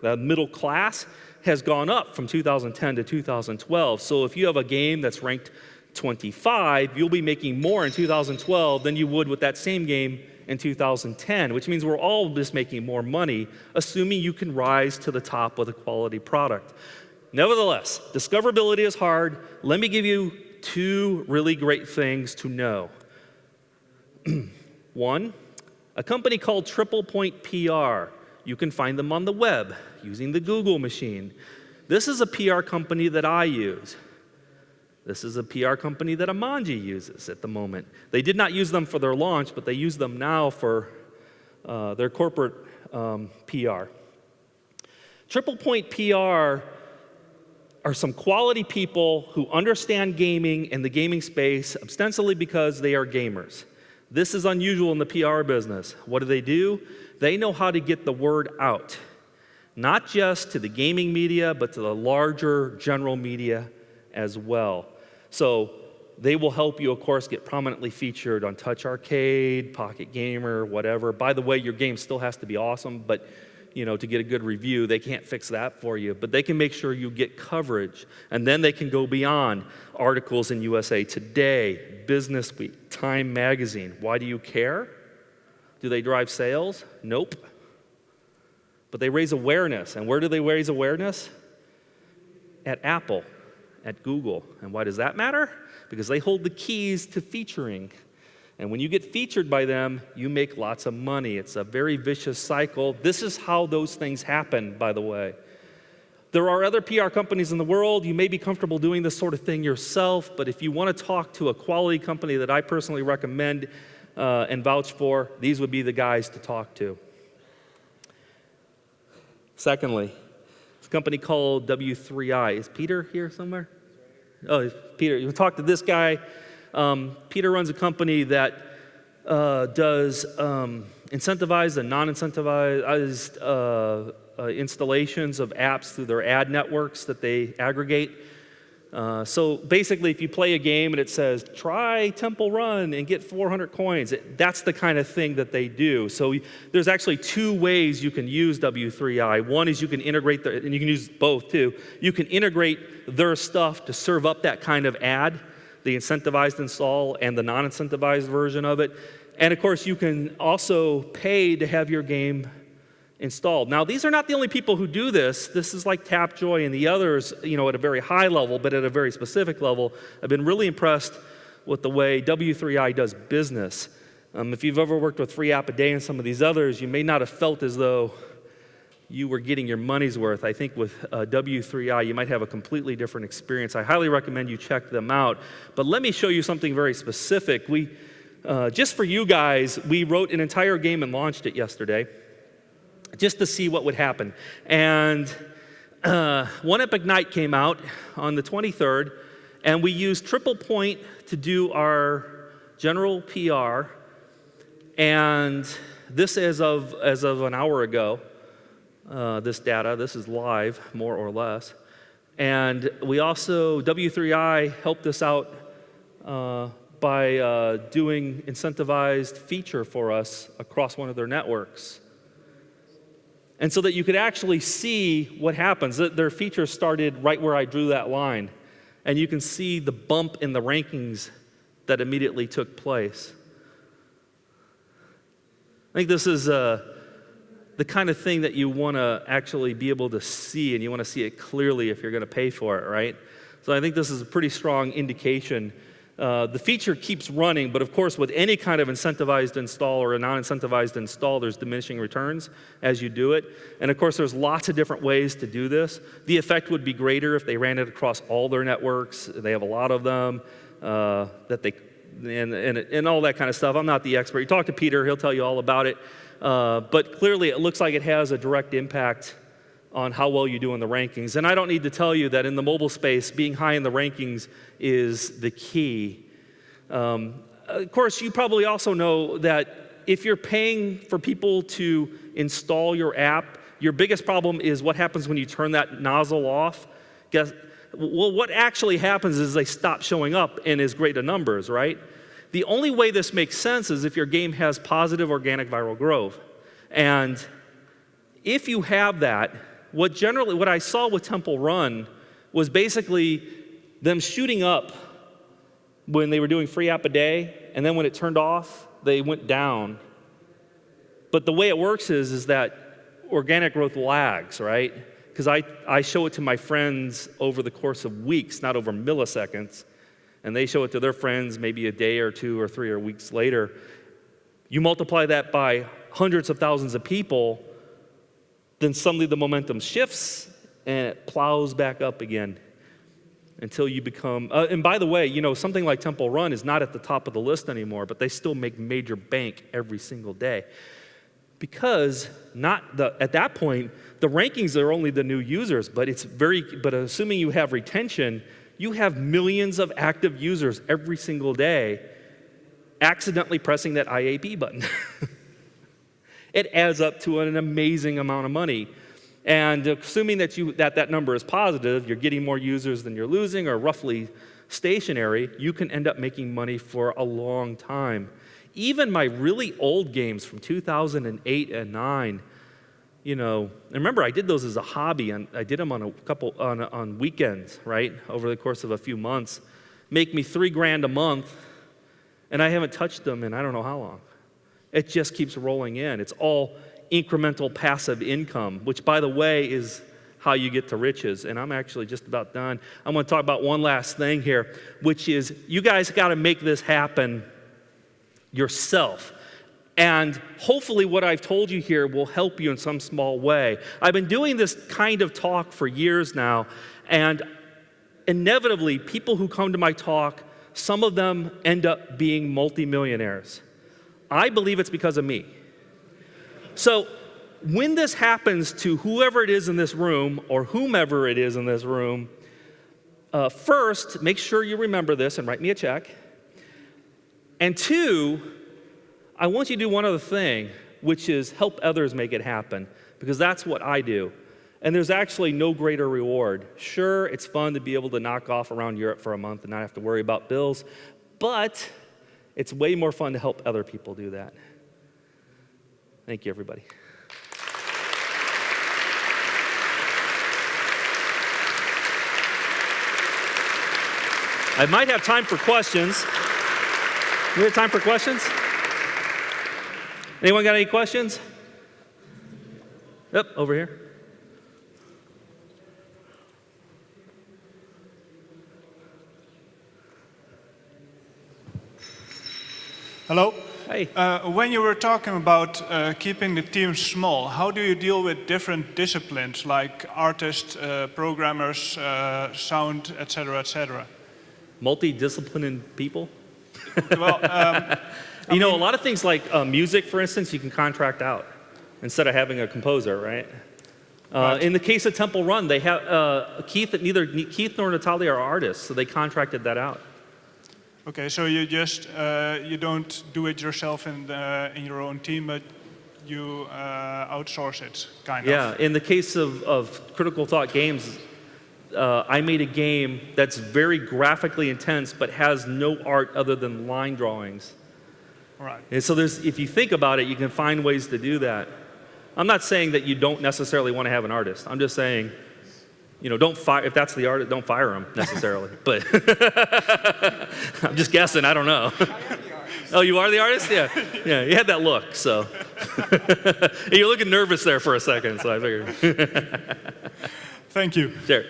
the middle class, has gone up from 2010 to 2012. So if you have a game that's ranked 25, you'll be making more in 2012 than you would with that same game in 2010, which means we're all just making more money, assuming you can rise to the top with a quality product. Nevertheless, discoverability is hard. Let me give you two really great things to know. One, a company called Triple Point PR. You can find them on the web using the Google machine. This is a PR company that I use. This is a PR company that Amanji uses at the moment. They did not use them for their launch, but they use them now for their corporate PR. Triple Point PR are some quality people who understand gaming and the gaming space, ostensibly because they are gamers. This is unusual in the PR business. What do? They know how to get the word out, not just to the gaming media, but to the larger general media as well. So they will help you, of course, get prominently featured on Touch Arcade, Pocket Gamer, whatever. By the way, your game still has to be awesome, but to get a good review, they can't fix that for you. But they can make sure you get coverage. And then they can go beyond articles in USA Today, Business Week, Time Magazine. Why do you care? Do they drive sales? Nope. But they raise awareness. And where do they raise awareness? At Apple, at Google. And why does that matter? Because they hold the keys to featuring. And when you get featured by them, you make lots of money. It's a very vicious cycle. This is how those things happen, by the way. There are other PR companies in the world. You may be comfortable doing this sort of thing yourself, but if you want to talk to a quality company that I personally recommend and vouch for, these would be the guys to talk to. Secondly, it's a company called W3I. Is Peter here somewhere? Oh, Peter. You talk to this guy. Peter runs a company that does incentivized and non-incentivized installations of apps through their ad networks that they aggregate. So basically, if you play a game and it says, try Temple Run and get 400 coins, that's the kind of thing that they do. So there's actually two ways you can use W3I. One is you can integrate, and you can use both too. You can integrate their stuff to serve up that kind of ad, the incentivized install and the non-incentivized version of it. And of course, you can also pay to have your game installed. Now, these are not the only people who do this. This is like Tapjoy and the others, at a very high level, but at a very specific level. I've been really impressed with the way W3I does business. If you've ever worked with Free App a Day and some of these others, you may not have felt as though you were getting your money's worth. I think with W3I, you might have a completely different experience. I highly recommend you check them out. But let me show you something very specific. Just for you guys, we wrote an entire game and launched it yesterday, just to see what would happen. And One Epic Night came out on the 23rd, and we used Triple Point to do our general PR. And this as of an hour ago, this data, this is live, more or less. And we also, W3I helped us out by doing incentivized feature for us across one of their networks. And so that you could actually see what happens. Their feature started right where I drew that line. And you can see the bump in the rankings that immediately took place. I think this is the kind of thing that you want to actually be able to see, and you want to see it clearly if you're going to pay for it, right? So I think this is a pretty strong indication. The feature keeps running, but of course, with any kind of incentivized install or a non-incentivized install, there's diminishing returns as you do it. And of course, there's lots of different ways to do this. The effect would be greater if they ran it across all their networks. They have a lot of them, and all that kind of stuff. I'm not the expert. You talk to Peter, he'll tell you all about it. But clearly, it looks like it has a direct impact on how well you do in the rankings. And I don't need to tell you that in the mobile space, being high in the rankings is the key. of course, you probably also know that if you're paying for people to install your app, your biggest problem is what happens when you turn that nozzle off. Well, what actually happens is they stop showing up in as great a numbers, right? The only way this makes sense is if your game has positive organic viral growth. And if you have that, what I saw with Temple Run was basically them shooting up when they were doing free app a day, and then when it turned off, they went down. But the way it works is that organic growth lags, right? Because I show it to my friends over the course of weeks, not over milliseconds, and they show it to their friends maybe a day or 2 or 3 or weeks later. You multiply that by hundreds of thousands of people, then suddenly the momentum shifts and it plows back up again until you become, and by the way, something like Temple Run is not at the top of the list anymore, but they still make major bank every single day. Because at that point, the rankings are only the new users, but assuming you have retention, you have millions of active users every single day accidentally pressing that IAP button. It adds up to an amazing amount of money. And assuming that number is positive, you're getting more users than you're losing, or roughly stationary, you can end up making money for a long time. Even my really old games from 2008 and 9, and remember I did those as a hobby, and I did them on weekends, right, over the course of a few months, make me $3,000 a month, and I haven't touched them in I don't know how long. It just keeps rolling in. It's all incremental passive income, which, by the way, is how you get to riches. And I'm actually just about done. I'm going to talk about one last thing here, which is you guys got to make this happen yourself. And hopefully what I've told you here will help you in some small way. I've been doing this kind of talk for years now, and inevitably people who come to my talk, some of them end up being multimillionaires. I believe it's because of me. So when this happens to whoever it is in this room or whomever it is in this room, first, make sure you remember this and write me a check. And 2, I want you to do one other thing, which is help others make it happen, because that's what I do. And there's actually no greater reward. Sure, it's fun to be able to knock off around Europe for a month and not have to worry about bills, but it's way more fun to help other people do that. Thank you, everybody. I might have time for questions. We have time for questions? Anyone got any questions? Yep, over here. Hello. Hey. When you were talking about keeping the team small, how do you deal with different disciplines like artists, programmers, sound, etc., etc.? Multidisciplinary people? Well, a lot of things like music, for instance, you can contract out instead of having a composer, right? Right. In the case of Temple Run, they have neither Keith nor Natalia are artists, so they contracted that out. Okay, so you just you don't do it yourself in your own team, but you outsource it, kind of. Yeah, in the case of Critical Thought Games, I made a game that's very graphically intense, but has no art other than line drawings. All right. And so if you think about it, you can find ways to do that. I'm not saying that you don't necessarily want to have an artist. I'm just saying, don't fire, if that's the artist, don't fire him necessarily. But I'm just guessing, I don't know. I am the artist. Oh, you are the artist? Yeah. Yeah, you had that look, so. You're looking nervous there for a second, so I figured. Thank you. Sure.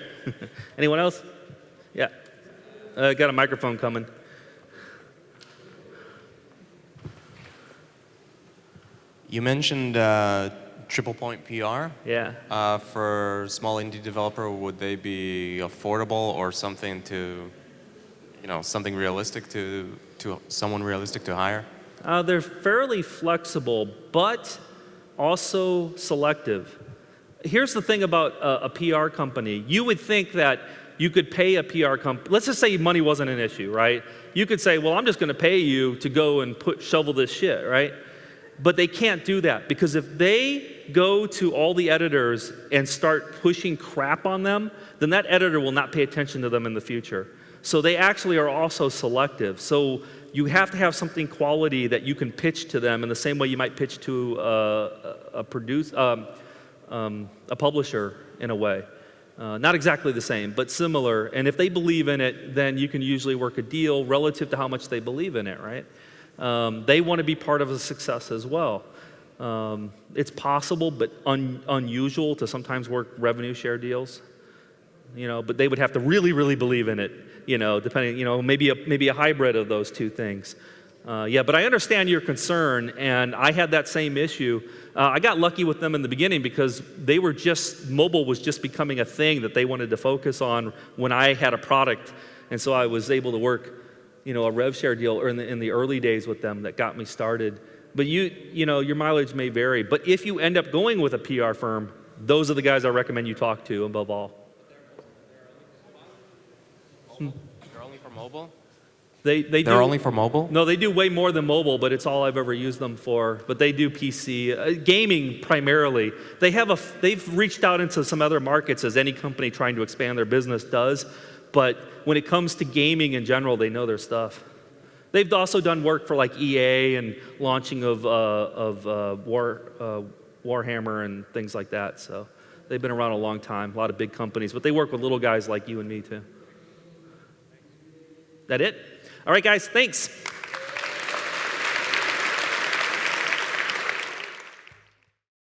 Anyone else? Yeah. Got a microphone coming. You mentioned triple point PR. Yeah. For small indie developer, would they be affordable or something to, something realistic to someone realistic to hire? They're fairly flexible, but also selective. Here's the thing about a PR company. You would think that you could pay a PR company. Let's just say money wasn't an issue, right? You could say, well, I'm just going to pay you to go and shovel this shit, right? But they can't do that, because if they go to all the editors and start pushing crap on them, then that editor will not pay attention to them in the future. So they actually are also selective. So you have to have something quality that you can pitch to them in the same way you might pitch to a publisher in a way. Not exactly the same, but similar. And if they believe in it, then you can usually work a deal relative to how much they believe in it, right? They want to be part of a success as well. It's possible, but unusual to sometimes work revenue share deals. But they would have to really, really believe in it. Depending, maybe a hybrid of those two things. But I understand your concern, and I had that same issue. I got lucky with them in the beginning because mobile was just becoming a thing that they wanted to focus on when I had a product, and so I was able to work, a rev share deal in the early days with them that got me started. But your mileage may vary. But if you end up going with a PR firm, those are the guys I recommend you talk to above all. They're only for mobile? They're only for mobile? No, they do way more than mobile, but it's all I've ever used them for. But they do PC, gaming primarily. They've reached out into some other markets, as any company trying to expand their business does. But when it comes to gaming in general, they know their stuff. They've also done work for like EA and launching of Warhammer and things like that. So they've been around a long time. A lot of big companies, but they work with little guys like you and me too. That it? All right, guys, thanks.